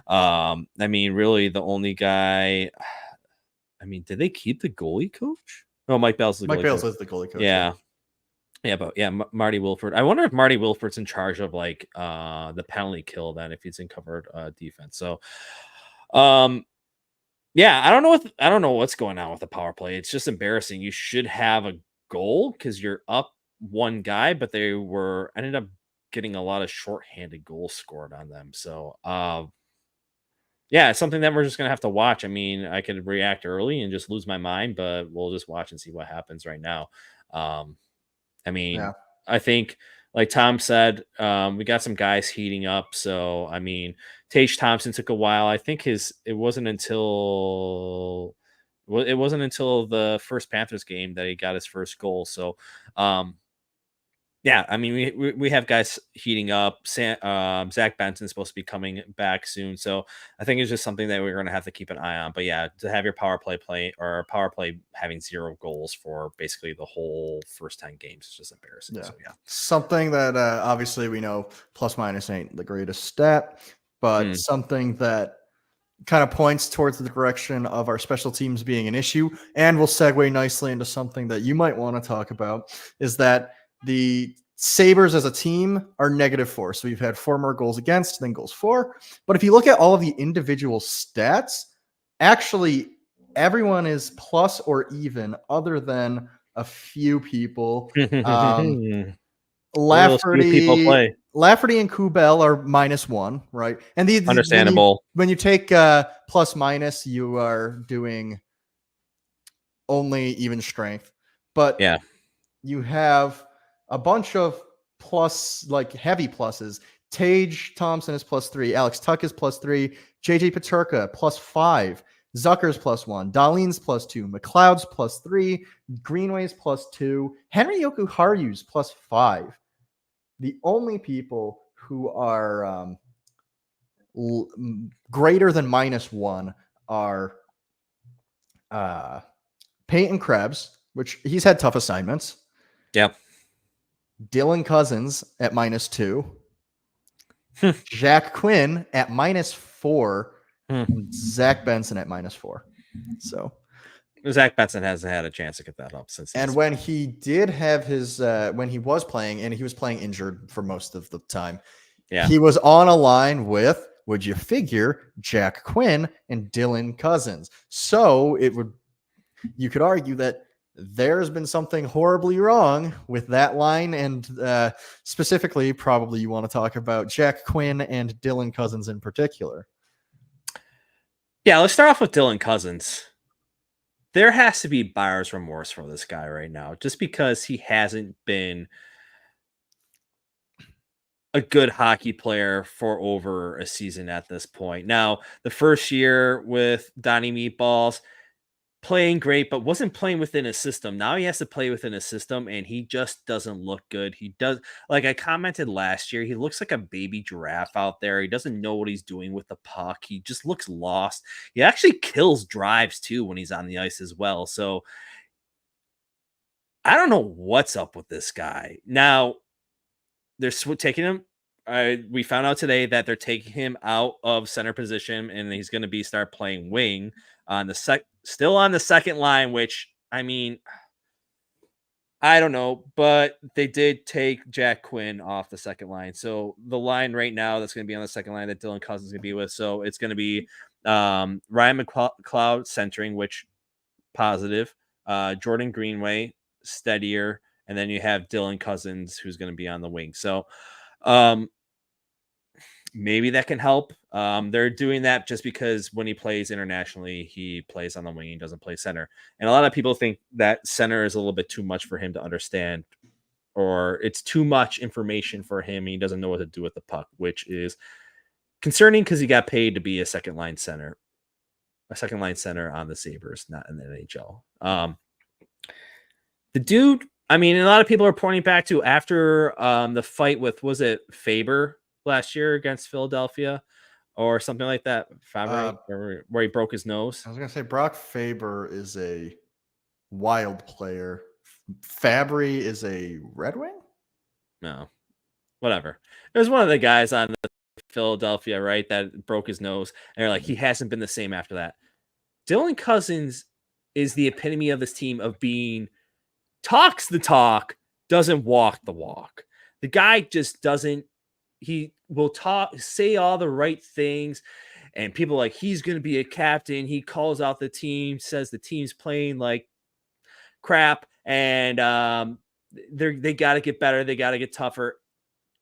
I mean, really the only guy. I mean, did they keep the goalie coach? Oh, Mike Bales is the Mike goalie Bales coach. is the goalie coach. Yeah, but yeah, Marty Wilford. I wonder if Marty Wilford's in charge of like the penalty kill then, if he's in covered defense. So, yeah, I don't know what's going on with the power play. It's just embarrassing. You should have a goal because you're up 1 guy, but they ended up getting a lot of shorthanded goals scored on them. So, yeah, it's something that we're just gonna have to watch. I mean, I could react early and just lose my mind, but we'll just watch and see what happens right now. I mean, Yeah. I think, like Tom said, we got some guys heating up. So, I mean, Tage Thompson took a while. I think it wasn't until the first Panthers game that he got his first goal. So, yeah, I mean, we have guys heating up. Zach Benson's supposed to be coming back soon, so I think it's just something that we're going to have to keep an eye on. But yeah, to have your power play having 0 goals for basically the whole first 10 games is just embarrassing. Yeah. So yeah, Something that obviously we know plus minus ain't the greatest stat, but something that kind of points towards the direction of our special teams being an issue, and will segue nicely into something that you might want to talk about, is that the Sabres as a team are -4. So we've had 4 more goals against than goals for. But if you look at all of the individual stats, actually everyone is plus or even, other than a few people. Lafferty and Kubel are -1, right? And understandable. When you take plus minus, you are doing only even strength. But Yeah, you have a bunch of plus, like heavy pluses. Tage Thompson is +3. Alex Tuck is +3. JJ Paterka +5. Zucker's +1. Dahlin's +2. McLeod's +3. Greenway's +2. Henry Yoku-Haryu's +5. The only people who are greater than -1 are Peyton Krebs, which he's had tough assignments. Yep. Dylan Cousins at -2. Jack Quinn at -4. And Zach Benson at -4. So Zach Benson hasn't had a chance to get that up since. And when he did have his, when he was playing, and he was playing injured for most of the time, he was on a line with, would you figure, Jack Quinn and Dylan Cousins. So you could argue that there's been something horribly wrong with that line, and specifically, probably you want to talk about Jack Quinn and Dylan Cousins in particular. Yeah, let's start off with Dylan Cousins. There has to be buyer's remorse for this guy right now, just because he hasn't been a good hockey player for over a season at this point. Now, the first year with Donnie Meatballs, playing great, but wasn't playing within a system. Now he has to play within a system, and he just doesn't look good. He does, like I commented last year, he looks like a baby giraffe out there. He doesn't know what he's doing with the puck. He just looks lost. He actually kills drives too when he's on the ice as well. So I don't know what's up with this guy. Now they're taking him. We found out today that they're taking him out of center position, and he's going to be start playing wing on the still on the second line. Which I mean, I don't know, but they did take Jack Quinn off the second line. So the line right now that's going to be on the second line that Dylan Cousins is going to be with. So it's going to be Ryan McLeod centering, which positive. Jordan Greenway steadier, and then you have Dylan Cousins who's going to be on the wing. So maybe that can help. They're doing that just because when he plays internationally, he plays on the wing. He doesn't play center. And a lot of people think that center is a little bit too much for him to understand, or it's too much information for him. And he doesn't know what to do with the puck, which is concerning because he got paid to be a second line center on the Sabres, not in the NHL. The dude, I mean, a lot of people are pointing back to after the fight with, was it Faber last year against Philadelphia or something like that? Faber, where he broke his nose. I was going to say Brock Faber is a Wild player. Fabry is a Red Wing? No, whatever. There's one of the guys on the Philadelphia, right, that broke his nose. And they're like, he hasn't been the same after that. Dylan Cousins is the epitome of this team of being talks the talk, doesn't walk the walk. The guy just doesn't. He will say all the right things, and people are like, he's going to be a captain. He calls out the team, says the team's playing like crap, and they got to get better. They got to get tougher,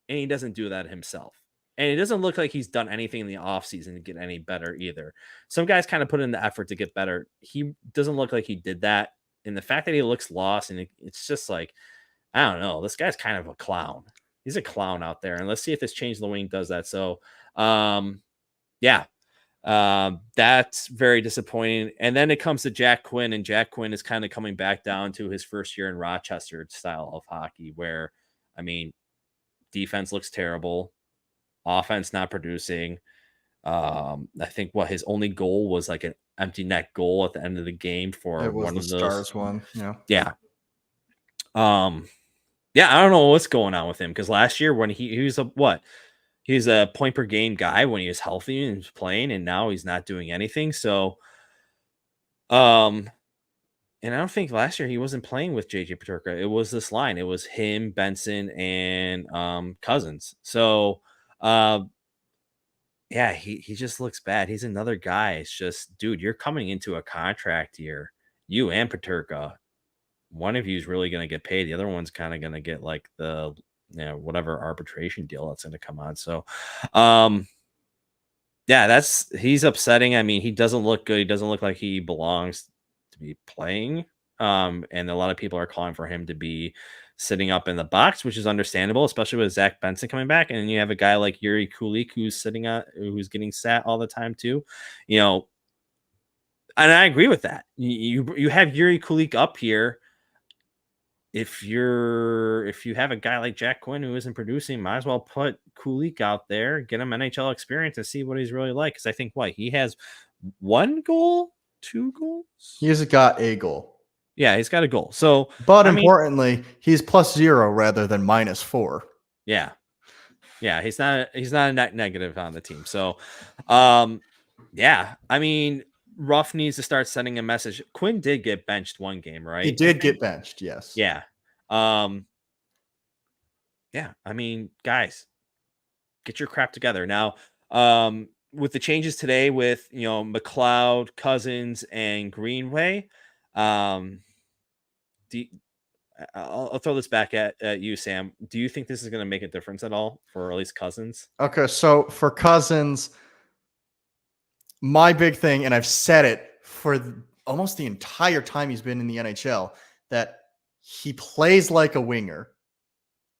and he doesn't do that himself. And it doesn't look like he's done anything in the offseason to get any better either. Some guys kind of put in the effort to get better. He doesn't look like he did that. And the fact that he looks lost, and it's just like, I don't know. This guy's kind of a clown. He's a clown out there. And let's see if this change the wing does that. So, that's very disappointing. And then it comes to Jack Quinn, and Jack Quinn is kind of coming back down to his first year in Rochester style of hockey, where, I mean, defense looks terrible, offense not producing. I think his only goal was like an empty net goal at the end of the game for one of those Stars one. Yeah. I don't know what's going on with him, because last year when he was he's a point per game guy when he was healthy and was playing, and now he's not doing anything. So, and I don't think last year he wasn't playing with JJ Peterka. It was this line. It was him, Benson, and Cousins. So, he just looks bad. He's another guy. It's just, dude, you're coming into a contract year. You and Peterka. One of you is really going to get paid. The other one's kind of going to get like the whatever arbitration deal that's going to come on. So, he's upsetting. I mean, he doesn't look good. He doesn't look like he belongs to be playing. And a lot of people are calling for him to be sitting up in the box, which is understandable, especially with Zach Benson coming back. And then you have a guy like Yuri Kulik who's getting sat all the time too. And I agree with that. You have Yuri Kulik up here. If you have a guy like Jack Quinn who isn't producing, might as well put Kulik out there, get him NHL experience, and see what he's really like. Because I think he has 1 goal, 2 goals. He's got a goal. Yeah, he's got a goal. So, but importantly, he's +0 rather than -4. Yeah, he's not a net negative on the team. So, I mean, Ruff needs to start sending a message. Quinn did get benched 1 game, right? He did get benched, yes. Yeah. I mean, guys, get your crap together. Now, with the changes today with, McLeod, Cousins, and Greenway, I'll throw this back at you, Sam. Do you think this is going to make a difference at all for at least Cousins? Okay, so for Cousins, my big thing, and I've said it for almost the entire time he's been in the NHL, that he plays like a winger.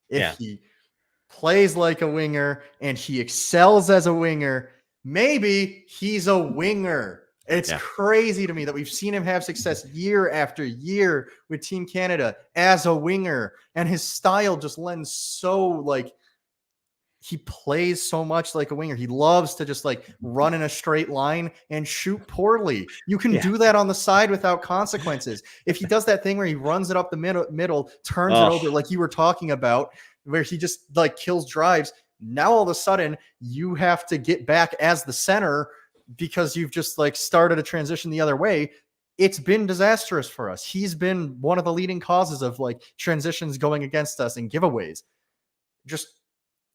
If he plays like a winger and he excels as a winger, maybe he's a winger. It's crazy to me that we've seen him have success year after year with Team Canada as a winger, and his style just lends so like he plays so much like a winger. He loves to just like run in a straight line and shoot poorly. You can do that on the side without consequences. If he does that thing where he runs it up the middle, turns it over like you were talking about, where he just like kills drives, now all of a sudden you have to get back as the center because you've just like started a transition the other way. It's been disastrous for us. He's been one of the leading causes of like transitions going against us and giveaways. Just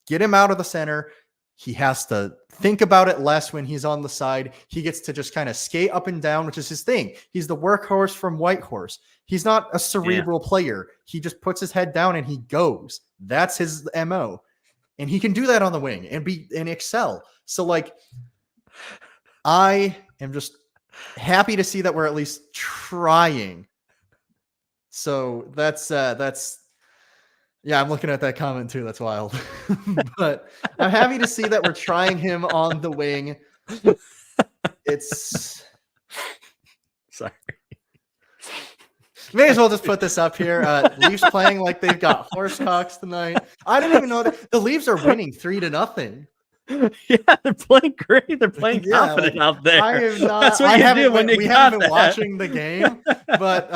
get him out of the center. He has to think about it less when he's on the side. He gets to just kind of skate up and down, which is his thing. He's the workhorse from Whitehorse. He's not a cerebral player. He just puts his head down and he goes. That's his MO. And he can do that on the wing and excel. So like, I am just happy to see that we're at least trying. So that's yeah, I'm looking at that comment too. That's wild. But I'm happy to see that we're trying him on the wing. It's sorry. May as well just put this up here. Leafs playing like they've got horsecocks tonight. I don't even know that the Leafs are winning 3-0. Yeah, they're playing great. They're playing confident out there. I am not. That's what you do when you we got haven't been watching the game, but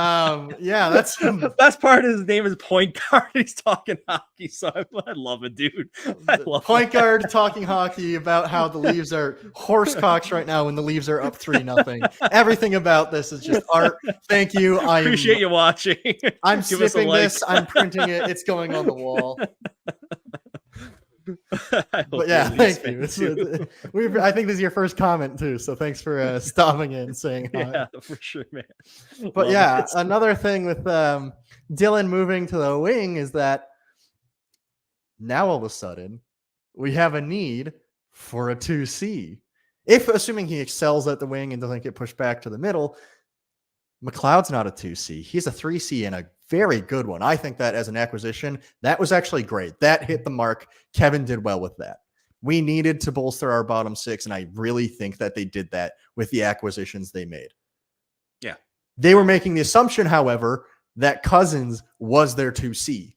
yeah, that's best part of his name is point guard. He's talking hockey, so I love it, dude. I love point guard talking hockey about how the Leafs are horsecocks right now when the Leafs are up 3-0. Everything about this is just art. Thank you. I appreciate you watching. I'm snipping this. I'm printing it. It's going on the wall. But yeah, thank you. I think this is your first comment too, so thanks for stopping in and saying hi. Yeah, for sure, man. But yeah, another thing with Dylan moving to the wing is that now all of a sudden we have a need for a 2C. If assuming he excels at the wing and doesn't get pushed back to the middle, McLeod's not a 2C. He's a 3C and a very good one. I think that as an acquisition, that was actually great. That hit the mark. Kevin did well with that. We needed to bolster our bottom six, and I really think that they did that with the acquisitions they made. Yeah. They were making the assumption, however, that Cousins was their 2C.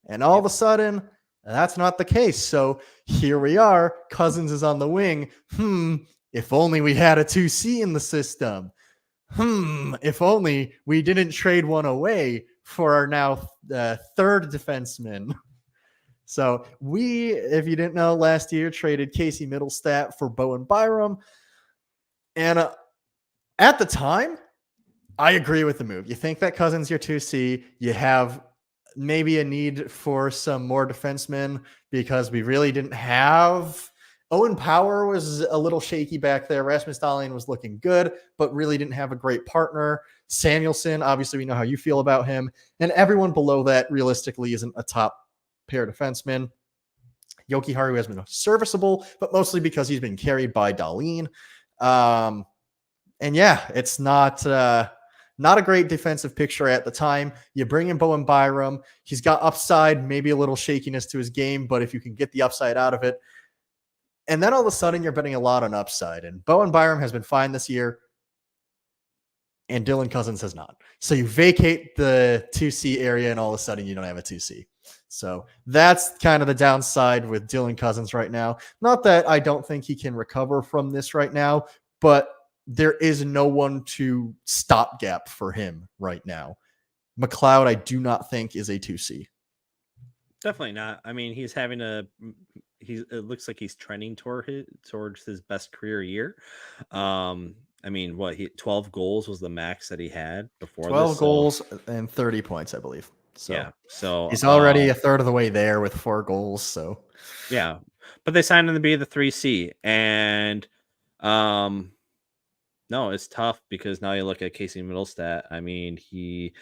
And all of a sudden, that's not the case. So here we are. Cousins is on the wing. If only we had a 2C in the system. If only we didn't trade one away for our now third defenseman. So we, if you didn't know, last year traded Casey Middlestat for Bowen Byram. And at the time, I agree with the move. You think that Cousins your 2C, you have maybe a need for some more defensemen because we really didn't have... Owen Power was a little shaky back there. Rasmus Dahlin was looking good, but really didn't have a great partner. Samuelson, obviously, we know how you feel about him. And everyone below that, realistically, isn't a top pair defenseman. Yoki Haru has been serviceable, but mostly because he's been carried by Dahlin. And yeah, it's not a great defensive picture at the time. You bring in Bowen Byram. He's got upside, maybe a little shakiness to his game, but if you can get the upside out of it, and then all of a sudden, you're betting a lot on upside. And Bowen Byram has been fine this year, and Dylan Cousins has not. So you vacate the 2C area, and all of a sudden, you don't have a 2C. So that's kind of the downside with Dylan Cousins right now. Not that I don't think he can recover from this right now, but there is no one to stopgap for him right now. McLeod, I do not think, is a 2C. Definitely not. I mean, he's having it looks like he's trending towards his best career year. I mean, 12 goals was the max that he had before 12 goals and 30 points, I believe. So yeah, so he's already a third of the way there with 4 goals. So yeah, but they signed him to be the 3C, and no, it's tough because now you look at Casey Middlestat. I mean, he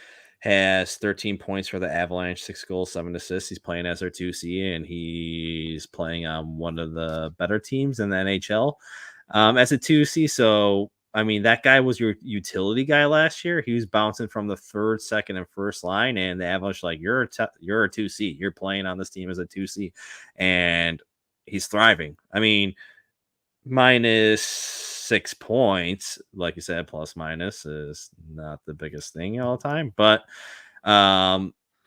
has 13 points for the Avalanche, 6 goals, 7 assists. He's playing as their 2C, and he's playing on one of the better teams in the NHL as a 2C. So, I mean, that guy was your utility guy last year. He was bouncing from the third, second, and first line, and the Avalanche like, you're a 2C. You're playing on this team as a 2C, and he's thriving. I mean, minus 6 points. Like you said, plus minus is not the biggest thing all the time, but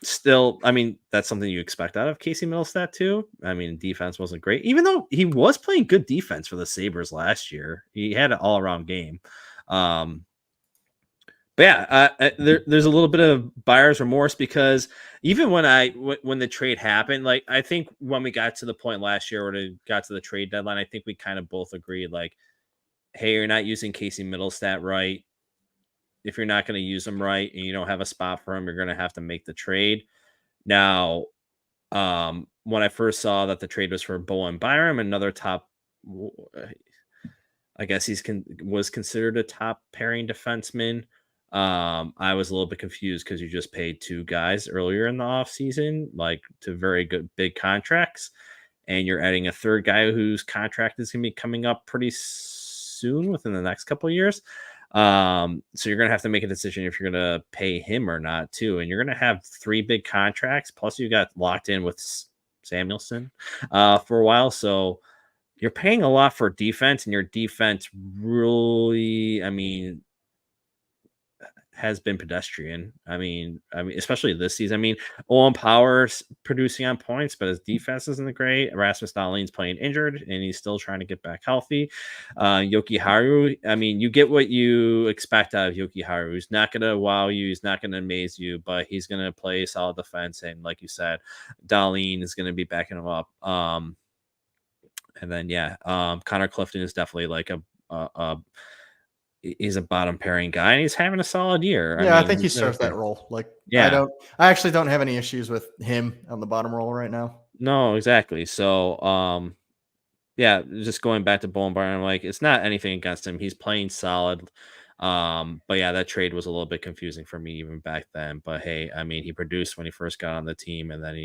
still, I mean, that's something you expect out of Casey Middlestat too. I mean, defense wasn't great, even though he was playing good defense for the Sabres last year. He had an all-around game. But yeah, there's a little bit of buyer's remorse because even when the trade happened, like I think when we got to the point last year where it got to the trade deadline, I think we kind of both agreed like, hey, you're not using Casey Middlestat right. If you're not going to use him right and you don't have a spot for him, you're going to have to make the trade. Now, when I first saw that the trade was for Bowen Byram, another top, I guess was considered a top pairing defenseman. I was a little bit confused because you just paid 2 guys earlier in the offseason, like to very good big contracts, and you're adding a third guy whose contract is going to be coming up pretty soon within the next couple of years. So you're going to have to make a decision if you're going to pay him or not too. And you're going to have 3 big contracts. Plus you got locked in with Samuelson for a while. So you're paying a lot for defense, and your defense really, I mean, has been pedestrian. I mean, especially this season. I mean, Owen Power's producing on points, but his defense isn't great. Rasmus Dahlin's playing injured, and he's still trying to get back healthy. Yoki Haru, I mean, you get what you expect out of Yoki Haru. He's not going to wow you. He's not going to amaze you, but he's going to play solid defense. And like you said, Dahlin is going to be backing him up. And then, Connor Clifton is definitely like he's a bottom pairing guy, and he's having a solid year. Yeah, I think he serves that role. Like, yeah, I actually don't have any issues with him on the bottom role right now. No, exactly. So, just going back to Bowen Byram, like it's not anything against him. He's playing solid. But yeah, that trade was a little bit confusing for me even back then. But hey, I mean, he produced when he first got on the team, and then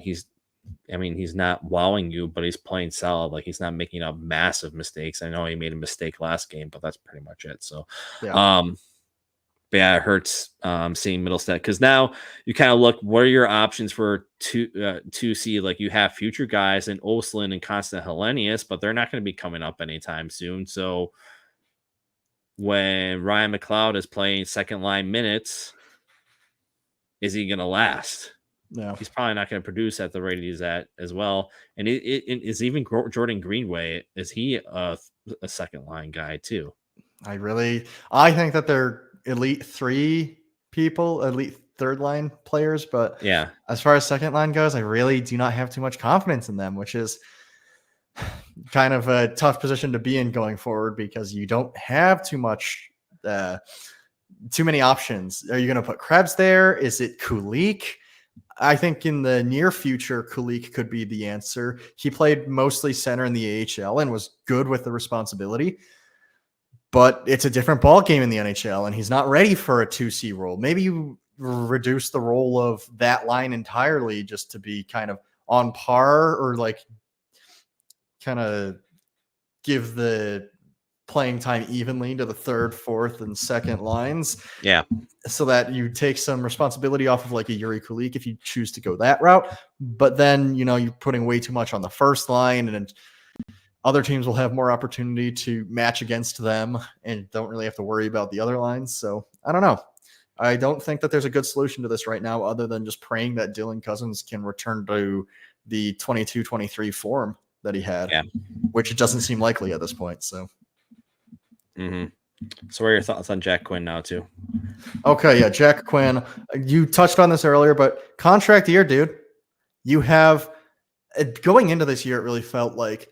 he's not wowing you, but he's playing solid. Like he's not making up massive mistakes. I know he made a mistake last game, but that's pretty much it. So, but yeah, it hurts seeing Middlestat because now you kind of look, what are your options for 2C? Like you have future guys in Oslin and Constant Hellenius, but they're not going to be coming up anytime soon. So when Ryan McLeod is playing second line minutes, is he going to last? No, he's probably not going to produce at the rate he's at as well. And it is even Jordan Greenway. Is he a second line guy too? I think that they're elite 3 people, elite third line players. But yeah, as far as second line goes, I really do not have too much confidence in them, which is kind of a tough position to be in going forward because you don't have too many options. Are you going to put Krebs there? Is it Kulik? I think in the near future, Kulik could be the answer. He played mostly center in the AHL and was good with the responsibility, but it's a different ball game in the NHL, and he's not ready for a 2C role. Maybe you reduce the role of that line entirely just to be kind of on par, or like kind of give the playing time evenly to the third, fourth, and second lines. Yeah. So that you take some responsibility off of like a Yuri Kulik if you choose to go that route. But then, you're putting way too much on the first line, and other teams will have more opportunity to match against them and don't really have to worry about the other lines. So I don't know. I don't think that there's a good solution to this right now other than just praying that Dylan Cousins can return to the 22-23 form that he had, which it doesn't seem likely at this point. So. Mm-hmm. So what are your thoughts on Jack Quinn now too? Okay, yeah, Jack Quinn. You touched on this earlier, but contract year, dude. You have going into this year, it really felt like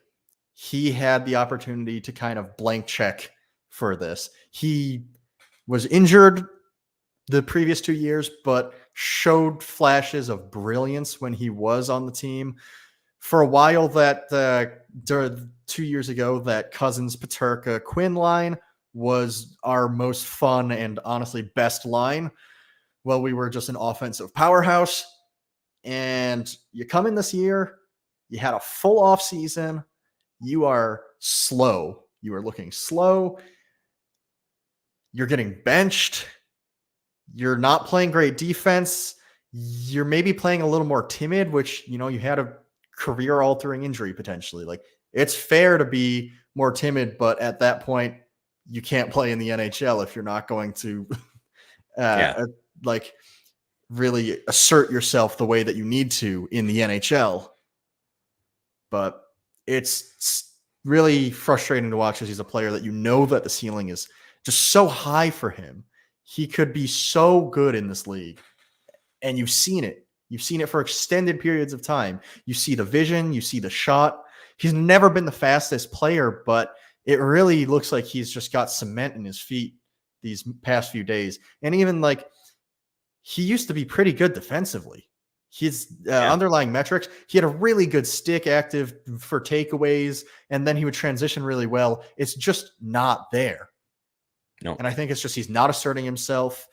he had the opportunity to kind of blank check for this. He was injured the previous 2 years, but showed flashes of brilliance when he was on the team. For a while, that 2 years ago, that Cousins, Peterka, Quinn line was our most fun and honestly best line. Well, we were just an offensive powerhouse. And you come in this year, you had a full off season. You are slow. You are looking slow. You're getting benched. You're not playing great defense. You're maybe playing a little more timid, which, you had a career altering injury potentially. Like, it's fair to be more timid, but at that point, you can't play in the NHL if you're not going to like really assert yourself the way that you need to in the NHL. But it's really frustrating to watch because he's a player that you know that the ceiling is just so high for him. He could be so good in this league. And you've seen it. You've seen it for extended periods of time. You see the vision, you see the shot. He's never been the fastest player, but it really looks like he's just got cement in his feet these past few days. And even like he used to be pretty good defensively. His underlying metrics, he had a really good stick active for takeaways, and then he would transition really well. It's just not there. No. And I think it's just he's not asserting himself,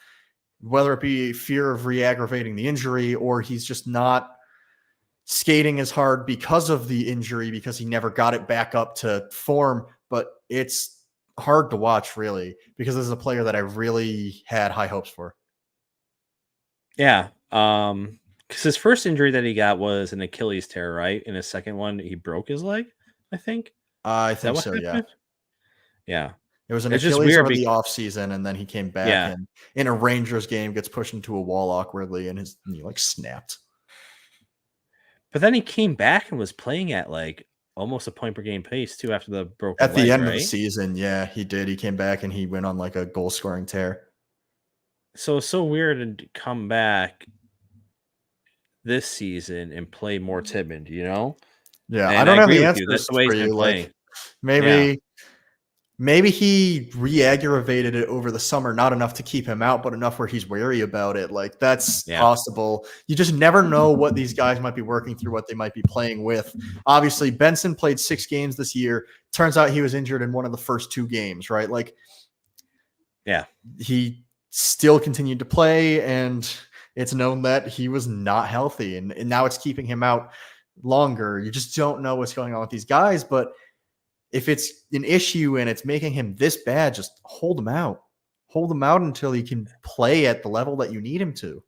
whether it be fear of re-aggravating the injury or he's just not skating as hard because of the injury because he never got it back up to form. But it's hard to watch, really, because this is a player that I really had high hopes for. Yeah. Because his first injury that he got was an Achilles tear, right? In his second one, he broke his leg, I think. I think so, yeah. Yeah. It was an Achilles over the offseason, and then he came back and in a Rangers game gets pushed into a wall awkwardly, and his knee like snapped. But then he came back and was playing at like almost a point per game pace too after the broken at the leg, end right? of the season. Yeah, he did. He came back and he went on like a goal scoring tear. So it's so weird to come back this season and play more timid, you know? Yeah, And I don't have the answers That's the way for he's been you. playing. Like maybe he re-aggravated it over the summer, not enough to keep him out, but enough where he's wary about it. Like that's possible. You just never know what these guys might be working through, what they might be playing with. Obviously, Benson played 6 games this year. Turns out he was injured in one of the first 2 games, right? Like, he still continued to play, and it's known that he was not healthy, and now it's keeping him out longer. You just don't know what's going on with these guys, but if it's an issue and it's making him this bad, just hold him out. Hold him out until he can play at the level that you need him to.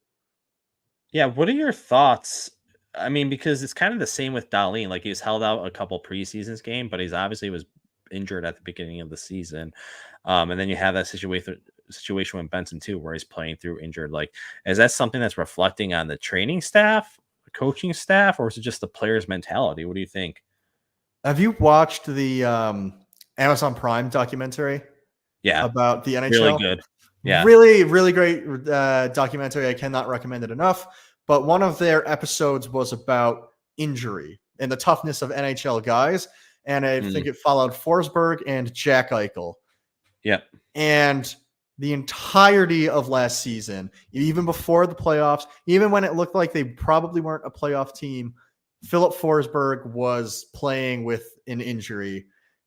Yeah, what are your thoughts? I mean, because it's kind of the same with Darlene. Like, he was held out a couple preseasons game, but he's obviously was injured at the beginning of the season. And then you have that situation with Benson too, where he's playing through injured. Like, is that something that's reflecting on the training staff, the coaching staff, or is it just the player's mentality? What do you think? Have you watched the Amazon Prime documentary? Yeah, about the NHL. Really good. Yeah, really, really great documentary. I cannot recommend it enough. But one of their episodes was about injury and the toughness of NHL guys, and I think it followed Forsberg and Jack Eichel. Yep. And the entirety of last season, even before the playoffs, even when it looked like they probably weren't a playoff team, Philip Forsberg was playing with an injury.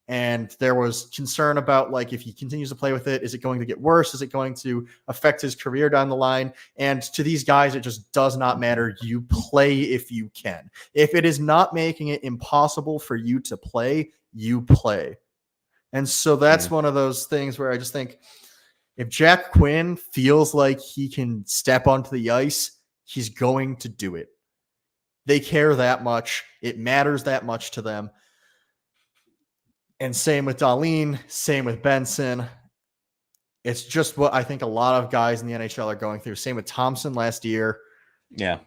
And there was concern about, like, if he continues to play with it, is it going to get worse? Is it going to affect his career down the line? And to these guys, it just does not matter. You play if you can. If it is not making it impossible for you to play, you play. And so that's one of those things where I just think if Jack Quinn feels like he can step onto the ice, he's going to do it. They care that much. It matters that much to them. And same with Darlene, same with Benson. It's just what I think a lot of guys in the NHL are going through. Same with Thompson last year. Yeah.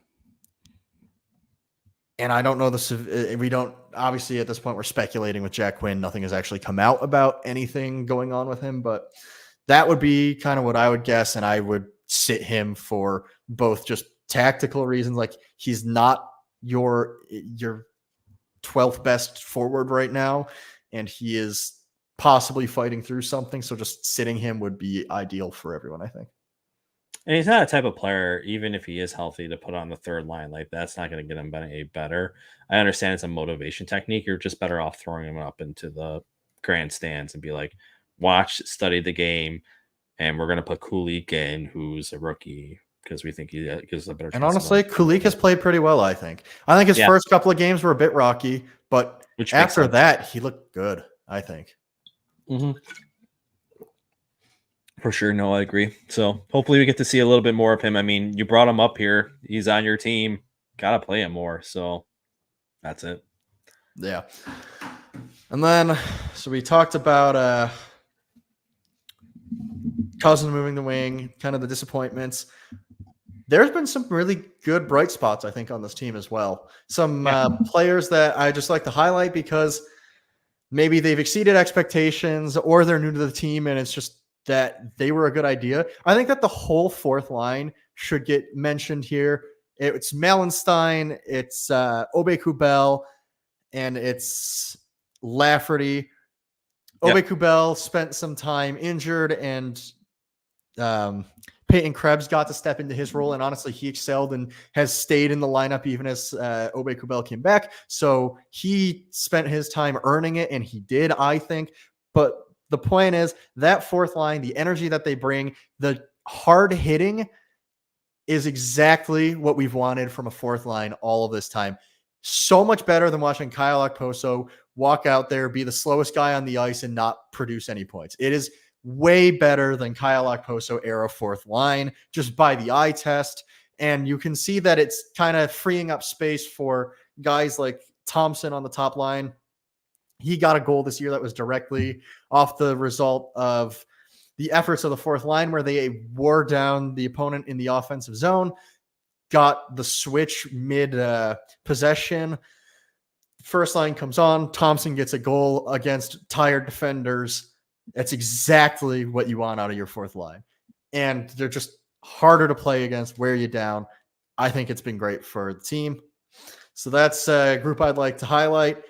And I don't know we don't, obviously at this point we're speculating with Jack Quinn. Nothing has actually come out about anything going on with him, but that would be kind of what I would guess. And I would sit him for both just tactical reasons. Like, he's not your 12th best forward right now, and he is possibly fighting through something. So just sitting him would be ideal for everyone, I think. And he's not a type of player, even if he is healthy, to put on the third line. Like, that's not going to get him any better. I understand it's a motivation technique. You're just better off throwing him up into the grandstands and be like, watch, study the game, and we're going to put Kulik in, who's a rookie, because we think he gives a better chance. And honestly, Kulik has played pretty well, I think. I think his first couple of games were a bit rocky, but after that, he looked good, I think. For sure. No, I agree. So hopefully we get to see a little bit more of him. I mean, you brought him up here. He's on your team. Got to play him more. So that's it. Yeah. And then, so we talked about Cousin moving the wing, kind of the disappointments. There's been some really good bright spots, I think, on this team as well. Some players that I just like to highlight because maybe they've exceeded expectations or they're new to the team and it's just that they were a good idea. I think that the whole fourth line should get mentioned here. It's Malenstein, it's Obe-Kubel, and it's Lafferty. Obe-Kubel spent some time injured, and Peyton Krebs got to step into his role, and honestly, he excelled and has stayed in the lineup even as Obe-Kubel came back. So he spent his time earning it, and he did, I think. But the point is that fourth line, the energy that they bring, the hard hitting is exactly what we've wanted from a fourth line all of this time. So much better than watching Kyle Okposo walk out there, be the slowest guy on the ice, and not produce any points. It is way better than Kyle Okposo era fourth line, just by the eye test. And you can see that it's kind of freeing up space for guys like Thompson on the top line. He got a goal this year that was directly off the result of the efforts of the fourth line, where they wore down the opponent in the offensive zone, got the switch mid possession. First line comes on. Thompson gets a goal against tired defenders. That's exactly what you want out of your fourth line. And they're just harder to play against, wear you down. I think it's been great for the team. So that's a group I'd like to highlight.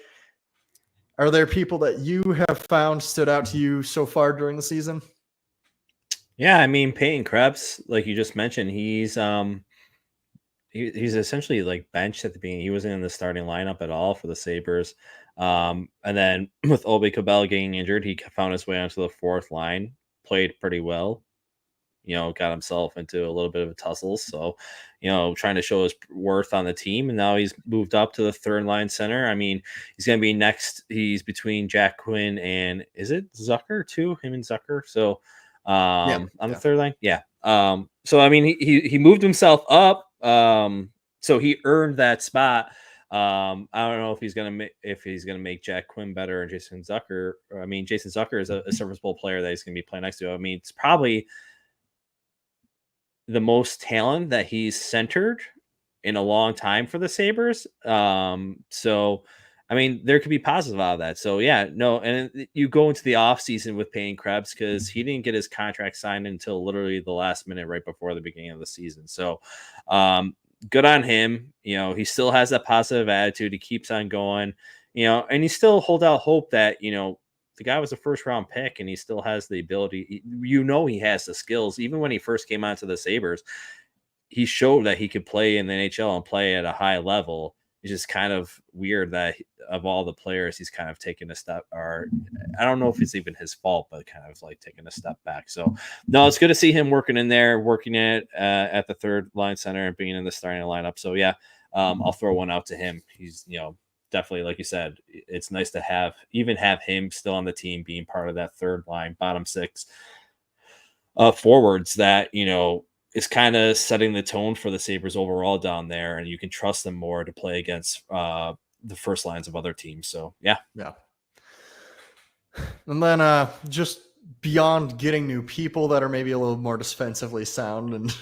Are there people that you have found stood out to you so far during the season? Yeah, I mean, Peyton Krebs, like you just mentioned, he's essentially like benched at the beginning. He wasn't in the starting lineup at all for the Sabres. And then with Obe-Kubel getting injured, he found his way onto the fourth line, played pretty well. Got himself into a little bit of a tussle. So, trying to show his worth on the team. And now he's moved up to the third line center. I mean, he's going to be next. He's between Jack Quinn and is it Zucker too? Him and Zucker. So, on the third line. Yeah. So, I mean, he moved himself up. So he earned that spot. I don't know if he's gonna make Jack Quinn better and Jason Zucker. I mean, Jason Zucker is a serviceable player that he's gonna be playing next to. I mean, it's probably the most talent that he's centered in a long time for the Sabres. So I mean, there could be positive out of that. So yeah, no, and you go into the offseason with Payne Krebs because he didn't get his contract signed until literally the last minute right before the beginning of the season. So good on him. He still has that positive attitude. He keeps on going, and he still hold out hope that, the guy was a first round pick and he still has the ability. He has the skills. Even when he first came onto the Sabres, he showed that he could play in the NHL and play at a high level. It's just kind of weird that of all the players, he's kind of taken a step, or I don't know if it's even his fault, but kind of like taking a step back. So no, it's good to see him working in there, working it at the third line center and being in the starting lineup. So yeah, I'll throw one out to him. He's, definitely, like you said, it's nice to have him still on the team, being part of that third line, bottom six forwards that, is kind of setting the tone for the Sabres overall down there. And you can trust them more to play against the first lines of other teams. So yeah. And then just beyond getting new people that are maybe a little more defensively sound and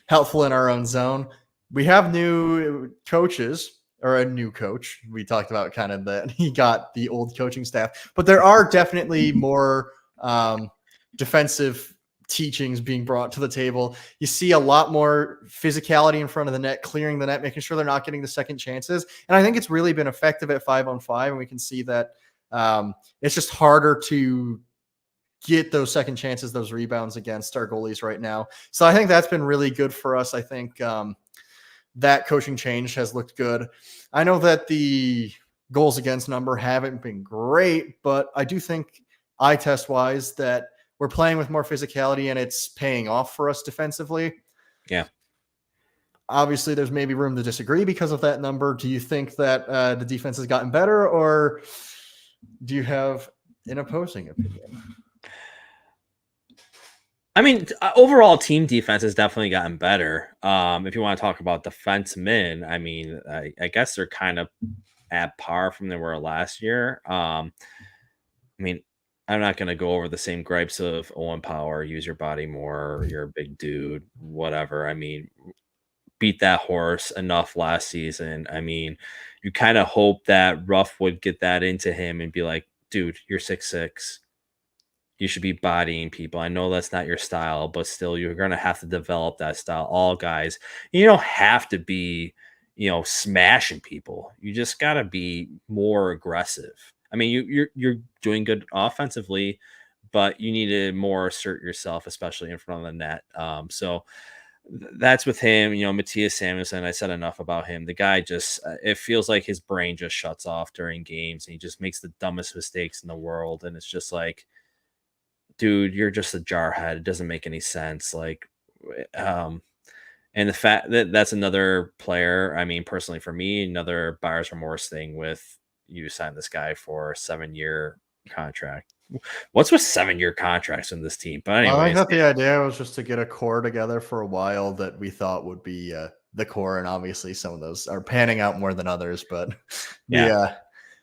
helpful in our own zone, we have new coaches. Or a new coach. We talked about kind of that he got the old coaching staff, but there are definitely more defensive teachings being brought to the table. You see a lot more physicality in front of the net, clearing the net, making sure they're not getting the second chances. And I think it's really been effective at 5-on-5. And we can see that it's just harder to get those second chances, those rebounds against our goalies right now. So I think that's been really good for us. I think that coaching change has looked good. I know that the goals against number haven't been great, but I do think eye test wise that we're playing with more physicality and it's paying off for us defensively. Yeah. Obviously, there's maybe room to disagree because of that number. Do you think that the defense has gotten better, or do you have an opposing opinion? I mean, overall team defense has definitely gotten better. If you want to talk about defensemen, I mean, I guess they're kind of at par from they were last year. I mean, I'm not going to go over the same gripes of Owen Power, use your body more, you're a big dude, whatever. I mean, beat that horse enough last season. I mean, you kind of hope that Ruff would get that into him and be like, dude, you're 6'6". You should be bodying people. I know that's not your style, but still, you're going to have to develop that style. All guys, you don't have to be, smashing people. You just got to be more aggressive. I mean, you're doing good offensively, but you need to more assert yourself, especially in front of the net. So that's with him. Matthias Samuelsson. I said enough about him. The guy just, it feels like his brain just shuts off during games, and he just makes the dumbest mistakes in the world. And it's just like, dude, you're just a jarhead. It doesn't make any sense. Like, and the fact that that's another player. I mean, personally, for me, another buyer's remorse thing with you sign this guy for a 7-year contract. What's with 7-year contracts in this team? But I anyways, think that the idea was just to get a core together for a while that we thought would be the core, and obviously some of those are panning out more than others. But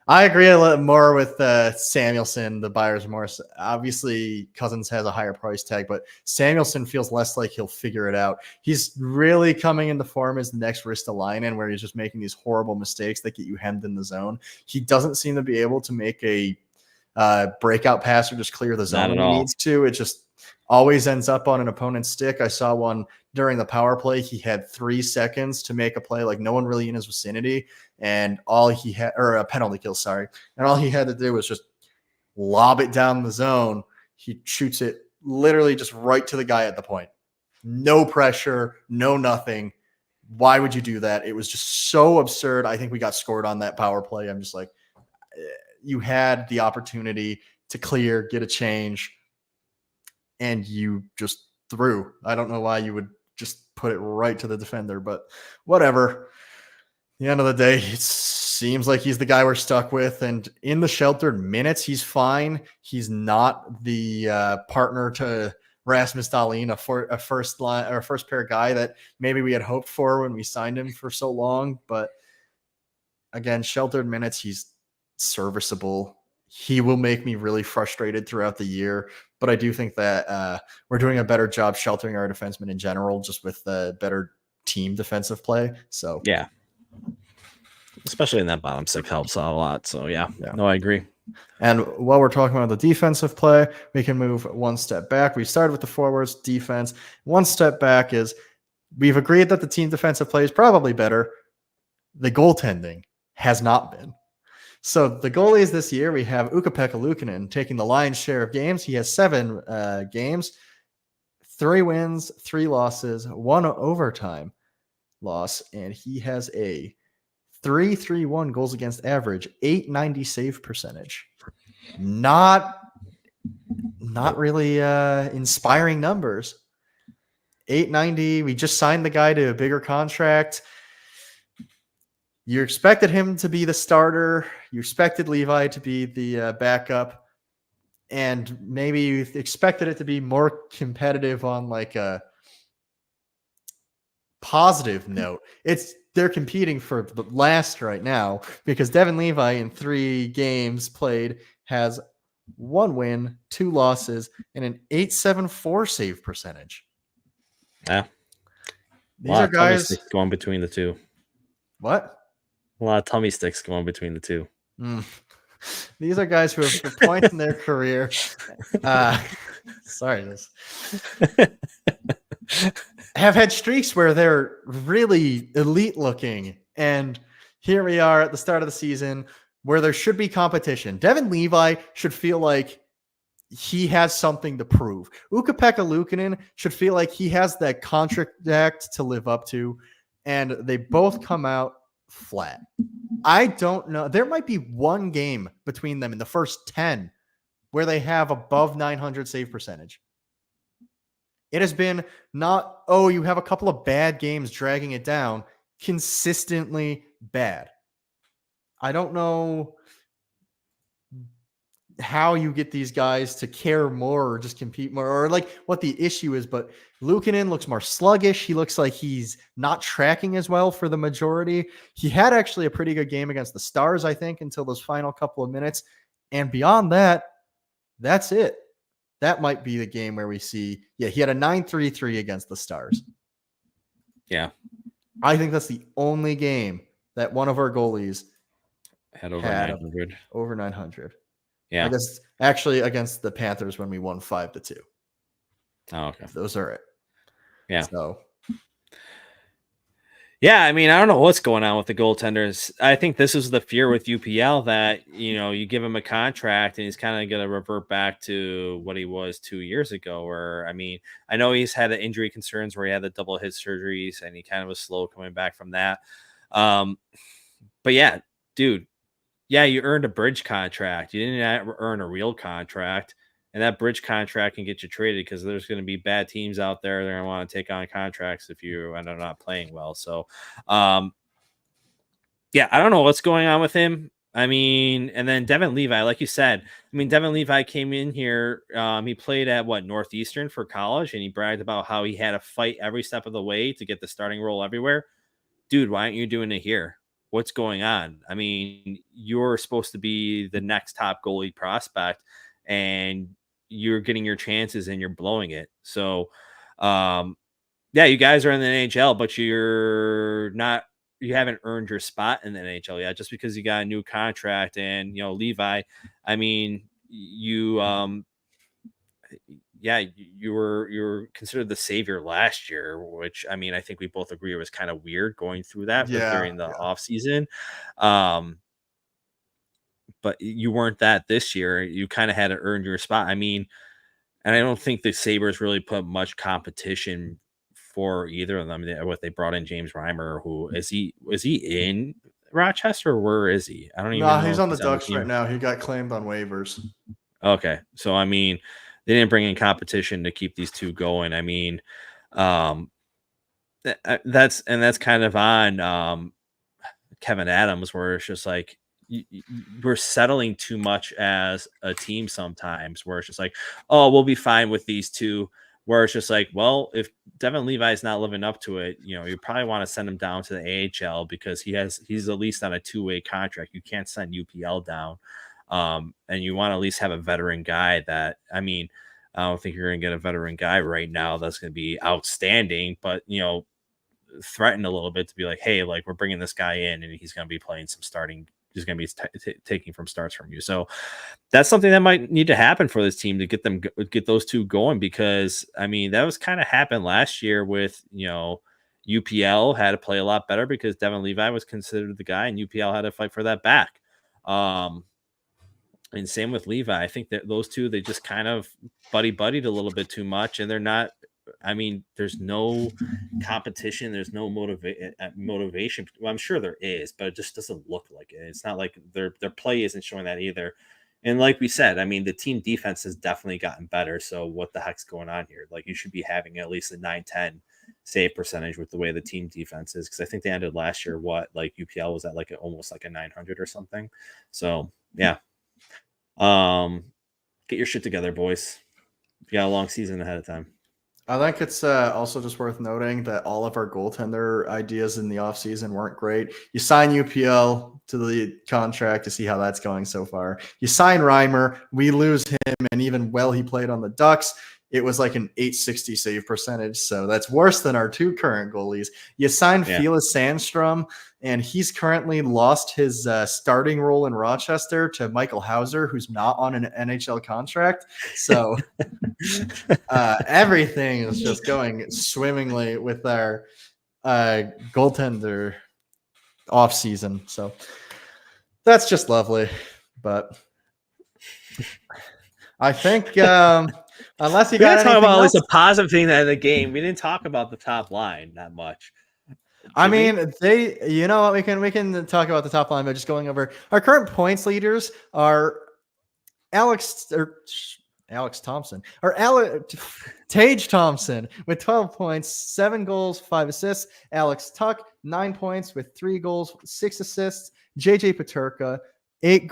I agree a little more with Samuelsson, the buyer's remorse. Obviously, Cousins has a higher price tag, but Samuelsson feels less like he'll figure it out. He's really coming into form as the next Ristolainen, where he's just making these horrible mistakes that get you hemmed in the zone. He doesn't seem to be able to make a breakout pass or just clear the zone when he needs to. It just always ends up on an opponent's stick. I saw one during the power play. He had 3 seconds to make a play, like no one really in his vicinity, and all he had, or a penalty kill, sorry. And all he had to do was just lob it down the zone. He shoots it literally just right to the guy at the point. No pressure, no nothing. Why would you do that? It was just so absurd. I think we got scored on that power play. I'm just like, you had the opportunity to clear, get a change, and you just threw. I don't know why you would just put it right to the defender, but whatever. At the end of the day, it seems like he's the guy we're stuck with. And in the sheltered minutes, he's fine. He's not the partner to Rasmus Dahlin, a first line or first pair guy that maybe we had hoped for when we signed him for so long. But again, sheltered minutes, he's serviceable. He will make me really frustrated throughout the year, but I do think that we're doing a better job sheltering our defensemen in general, just with the better team defensive play. So yeah, especially in that bottom six helps out a lot. So yeah, no, I agree. And while we're talking about the defensive play, we can move one step back. We started with the forwards defense. One step back is we've agreed that the team defensive play is probably better. The goaltending has not been. So the goalies this year, we have Ukko-Pekka Luukkonen taking the lion's share of games. He has 7 games, 3 wins, 3 losses, 1 overtime loss, and he has a 3.31 goals against average, 890 save percentage. Not really inspiring numbers. 890. We just signed the guy to a bigger contract. You expected him to be the starter. You expected Levi to be the backup. And maybe you expected it to be more competitive on like a positive note. They're competing for the last right now because Devin Levi in 3 games played has 1 win, 2 losses, and an 874 save percentage. Yeah. These are guys going between the two. What? A lot of tummy sticks going between the two. These are guys who have at points in their career. Sorry, this have had streaks where they're really elite looking. And here we are at the start of the season where there should be competition. Devin Levi should feel like he has something to prove. Ukko-Pekka Luukkonen should feel like he has that contract to live up to. And they both come out flat. I don't know. There might be 1 game between them in the first 10 where they have above 900 save percentage. It has been not, you have a couple of bad games dragging it down, consistently bad. I don't know. how you get these guys to care more or just compete more, or like what the issue is. But Luukkonen looks more sluggish. He looks like he's not tracking as well for the majority. He had actually a pretty good game against the Stars, I think, until those final couple of minutes. And beyond that, that's it. That might be the game where we see, he had a 9.33 against the Stars. Yeah. I think that's the only game that one of our goalies had over 900. Over 900. Yeah. I guess actually against the Panthers when we won 5-2. Oh, okay. Those are it. Yeah. So. Yeah, I mean, I don't know what's going on with the goaltenders. I think this is the fear with UPL that, you give him a contract and he's kind of going to revert back to what he was 2 years ago. Where, I mean, I know he's had the injury concerns where he had the double hip surgeries and he kind of was slow coming back from that. But yeah, dude, you earned a bridge contract. You didn't earn a real contract. And that bridge contract can get you traded because there's going to be bad teams out there that are going to want to take on contracts if you end up not playing well. So, I don't know what's going on with him. I mean, and then Devin Levi, like you said, Devin Levi came in here. He played at Northeastern for college, and he bragged about how he had to fight every step of the way to get the starting role everywhere. Dude, why aren't you doing it here? What's going on? I mean, you're supposed to be the next top goalie prospect, and you're getting your chances and you're blowing it. So, you guys are in the NHL, but you haven't earned your spot in the NHL yet just because you got a new contract. And, Levi, I mean, you were considered the savior last year, which, I mean, I think we both agree was kind of weird going through that during the off season. But you weren't that this year. You kind of had to earn your spot. I mean, and I don't think the Sabres really put much competition for either of them. What they brought in James Reimer, who is he in Rochester? Or where is he? I don't even know. He's on the Ducks right now. He got claimed on waivers. Okay. So, I mean, they didn't bring in competition to keep these two going. I mean, that's kind of on Kevin Adams, where it's just like, we're settling too much as a team sometimes, where it's just like, oh, we'll be fine with these two, where it's just like, well, if Devin Levi is not living up to it, you probably want to send him down to the AHL because he's at least on a 2-way contract. You can't send UPL down. And you want to at least have a veteran guy that, I mean, I don't think you're going to get a veteran guy right now that's going to be outstanding, but, threaten a little bit to be like, hey, like, we're bringing this guy in and he's going to be playing some starting. He's going to be taking from starts from you. So that's something that might need to happen for this team to get those two going, because, I mean, that was kind of happened last year with, UPL had to play a lot better because Devin Levi was considered the guy and UPL had to fight for that back. And same with Levi. I think that those two, they just kind of buddied a little bit too much, and they're not. I mean, there's no competition. There's no motivation. Well, I'm sure there is, but it just doesn't look like it. It's not like their play isn't showing that either. And like we said, I mean, the team defense has definitely gotten better. So what the heck's going on here? Like, you should be having at least a 9-10 save percentage with the way the team defense is. Because I think they ended last year, UPL was at almost like a 900 or something. So yeah. Get your shit together, boys. You got a long season ahead of time. I think it's also just worth noting that all of our goaltender ideas in the offseason weren't great. You sign UPL to the contract to see how that's going so far. You sign Reimer, we lose him, and even while he played on the Ducks, it was like an 860 save percentage. So that's worse than our two current goalies. You signed Felix Sandstrom, and he's currently lost his starting role in Rochester to Michael Hauser, who's not on an NHL contract. So everything is just going swimmingly with our goaltender off season. So that's just lovely. But I think unless you got talk about else, at least a positive thing that in the game, we didn't talk about the top line that much. I mean, you know what, we can talk about the top line by just going over our current points leaders are Tage Thompson with 12 points, 7 goals, 5 assists. Alex Tuck, 9 points with 3 goals, 6 assists. JJ Peterka, 8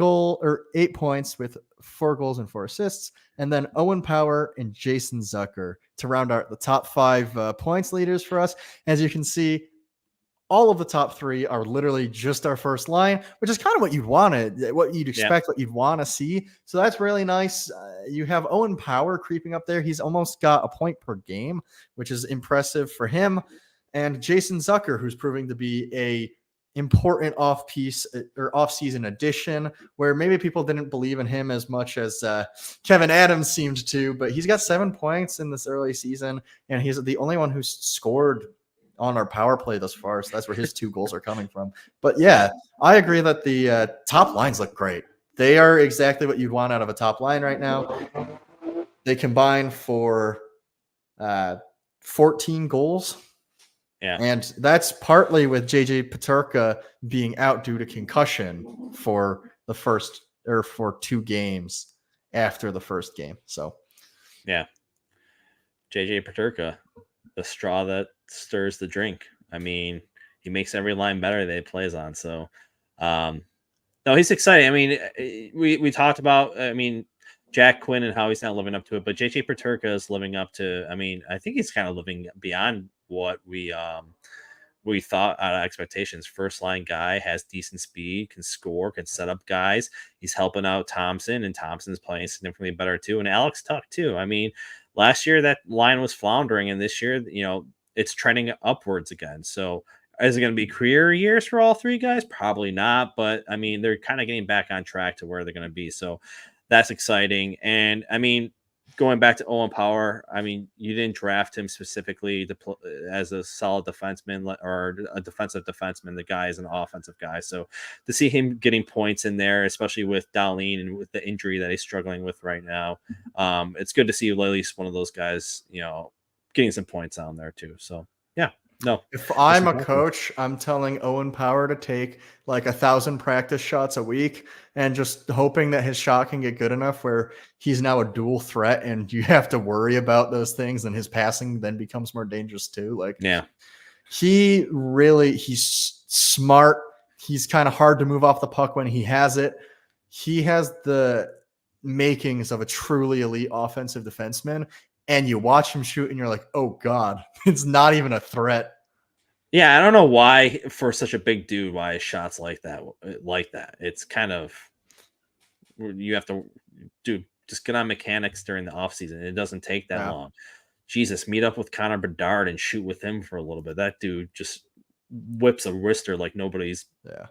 points with 4 goals and 4 assists, and then Owen Power and Jason Zucker to round out the top 5 points leaders for us. As you can see, all of the top 3 are literally just our first line, which is kind of what you'd wanted, what you'd expect, what you'd want to see. So that's really nice. You have Owen Power creeping up there. He's almost got a point per game, which is impressive for him. And Jason Zucker, who's proving to be a important off-season addition, where maybe people didn't believe in him as much as Kevin Adams seemed to, but he's got 7 points in this early season, and he's the only one who's scored on our power play thus far. So that's where his 2 goals are coming from. But yeah, I agree that the top lines look great. They are exactly what you'd want out of a top line right now. They combine for 14 goals. Yeah. And that's partly with JJ Peterka being out due to concussion for 2 games after the first game. So yeah. JJ Peterka, the straw that stirs the drink. I mean, he makes every line better that he plays on. So no, he's exciting. I mean, we talked about, I mean, Jack Quinn and how he's not living up to it, but JJ Peterka is living up to, I mean, I think he's kind of living beyond what we thought out of expectations. First line guy, has decent speed, can score, can set up guys. He's helping out Thompson, and Thompson's playing significantly better too. And Alex Tuck too. I mean, last year that line was floundering, and this year, you know, it's trending upwards again. So is it going to be career years for all 3 guys? Probably not. But I mean, they're kind of getting back on track to where they're going to be. So that's exciting. And I mean, going back to Owen Power, I mean, you didn't draft him specifically as a solid defenseman or a defensive defenseman. The guy is an offensive guy. So to see him getting points in there, especially with Darlene and with the injury that he's struggling with right now, it's good to see at least one of those guys, you know, getting some points on there too. So yeah, no. If I'm a coach, I'm telling Owen Power to take like 1,000 practice shots a week and just hoping that his shot can get good enough where he's now a dual threat and you have to worry about those things, and his passing then becomes more dangerous too. Like, yeah, he's smart. He's kind of hard to move off the puck when he has it. He has the makings of a truly elite offensive defenseman. And you watch him shoot and you're like, oh God, it's not even a threat. Yeah, I don't know why, for such a big dude, why his shots like that. It's kind of, you have to just get on mechanics during the offseason. It doesn't take that long. Jesus, meet up with Connor Bedard and shoot with him for a little bit. That dude just whips a wrister like nobody's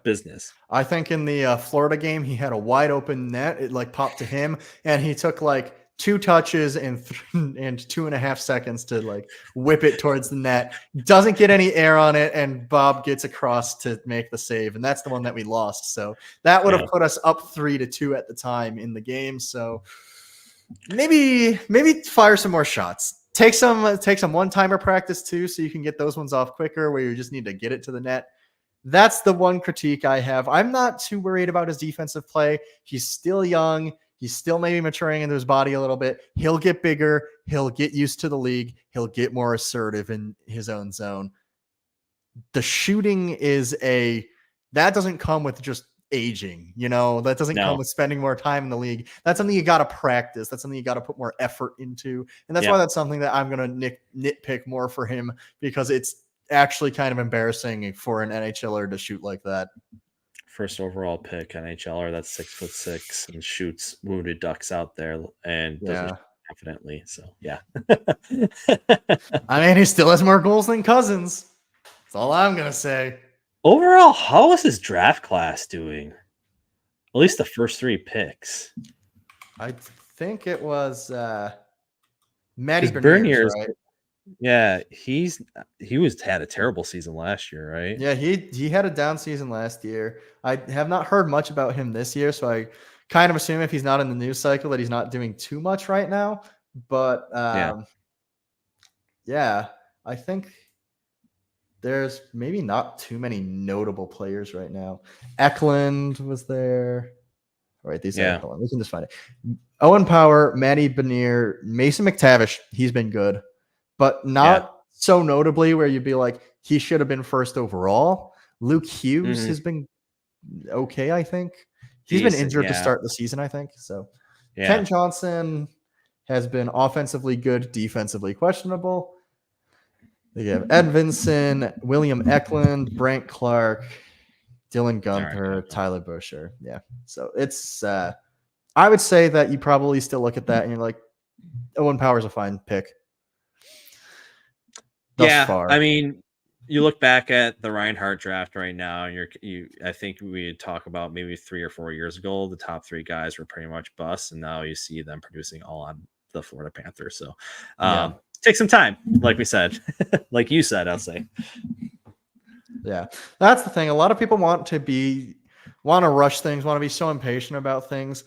business. I think in the Florida game, he had a wide open net. It like popped to him, and he took like 2 touches and 2.5 seconds to like whip it towards the net. Doesn't get any air on it, and Bob gets across to make the save, and that's the one that we lost. So that would have put us up 3-2 at the time in the game. So maybe fire some more shots. Take some one-timer practice too, so you can get those ones off quicker where you just need to get it to the net. That's the one critique I have. I'm not too worried about his defensive play. He's still young. He's still maybe maturing into his body a little bit. He'll get bigger. He'll get used to the league. He'll get more assertive in his own zone. The shooting that doesn't come with just aging, you know, that doesn't come with spending more time in the league. That's something you got to practice. That's something you got to put more effort into. And that's why that's something that I'm going to nitpick more for him, because it's actually kind of embarrassing for an NHLer to shoot like that. First overall pick NHLer that's 6'6" and shoots wounded ducks out there and doesn't confidently. So yeah. I mean, he still has more goals than Cousins. That's all I'm gonna say. Overall, how is his draft class doing? At least the first 3 picks. I think it was Matty Beniers, right? Yeah, he had a terrible season last year, right? Yeah, he had a down season last year. I have not heard much about him this year, so I kind of assume if he's not in the news cycle that he's not doing too much right now. But yeah, I think there's maybe not too many notable players right now. Eklund was there. All right, these are we can just find it. Owen Power, Matty Beniers, Mason McTavish, he's been good. But not so notably where you'd be like, he should have been first overall. Luke Hughes has been okay, I think. He's been injured to start the season, I think. So Kent Johnson has been offensively good, defensively questionable. They have Edvinson, William Eklund, Brant Clark, Dylan Gunther, Tyler Busher. Yeah. So it's I would say that you probably still look at that and you're like, Owen Power's a fine pick. Thus far. I mean, you look back at the Reinhardt draft right now, and I think we talk about maybe 3 or 4 years ago, the top 3 guys were pretty much busts, and now you see them producing all on the Florida Panthers. So take some time, like we said, like you said, I'll say. Yeah, that's the thing. A lot of people want to rush things, want to be so impatient about things.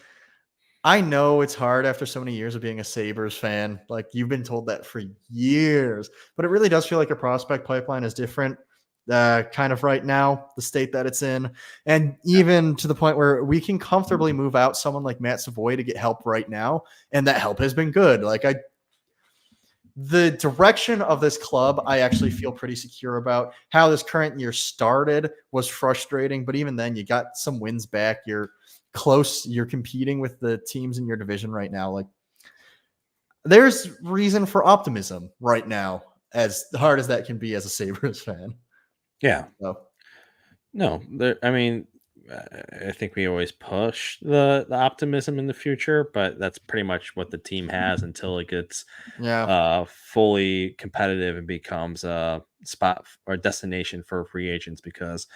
I know it's hard after so many years of being a Sabres fan. Like, you've been told that for years, but it really does feel like a prospect pipeline is different kind of right now, the state that it's in. And even to the point where we can comfortably move out someone like Matt Savoy to get help right now. And that help has been good. Like, the direction of this club, I actually feel pretty secure about. How this current year started was frustrating, but even then you got some wins back. You're close. You're competing with the teams in your division right now. Like, there's reason for optimism right now, as hard as that can be as a Sabres fan. Yeah. I mean, I think we always push the optimism in the future, but that's pretty much what the team has until it gets fully competitive and becomes a spot or a destination for free agents, because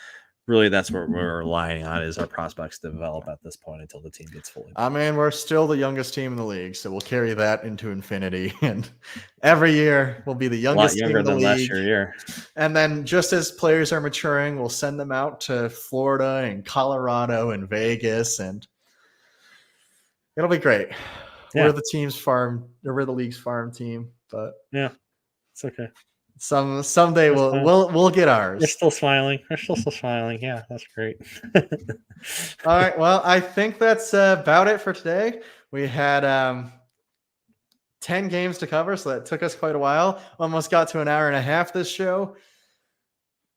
really that's what we're relying on is our prospects to develop at this point until the team gets fully. I mean, we're still the youngest team in the league, so we'll carry that into infinity. And every year we'll be the youngest team in the league. Last year. And then just as players are maturing, we'll send them out to Florida and Colorado and Vegas, and it'll be great. Yeah. We're the league's farm team, but yeah, it's okay. Someday we'll get ours. We're still smiling. Yeah, that's great. All right. Well, I think that's about it for today. We had 10 games to cover, so that took us quite a while. Almost got to an hour and a half this show.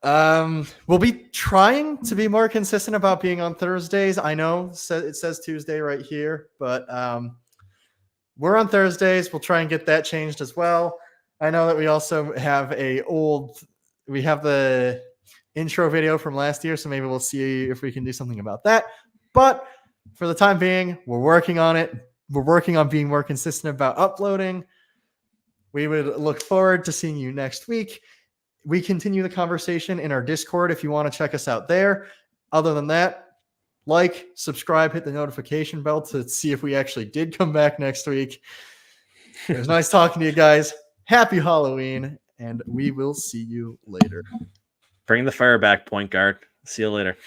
We'll be trying to be more consistent about being on Thursdays. I know it says Tuesday right here, but we're on Thursdays. We'll try and get that changed as well. I know that we also have we have the intro video from last year, so maybe we'll see if we can do something about that. But for the time being, we're working on it. We're working on being more consistent about uploading. We would look forward to seeing you next week. We continue the conversation in our Discord if you want to check us out there. Other than that, like, subscribe, hit the notification bell to see if we actually did come back next week. It was nice talking to you guys. Happy Halloween, and we will see you later. Bring the fire back, point guard. See you later.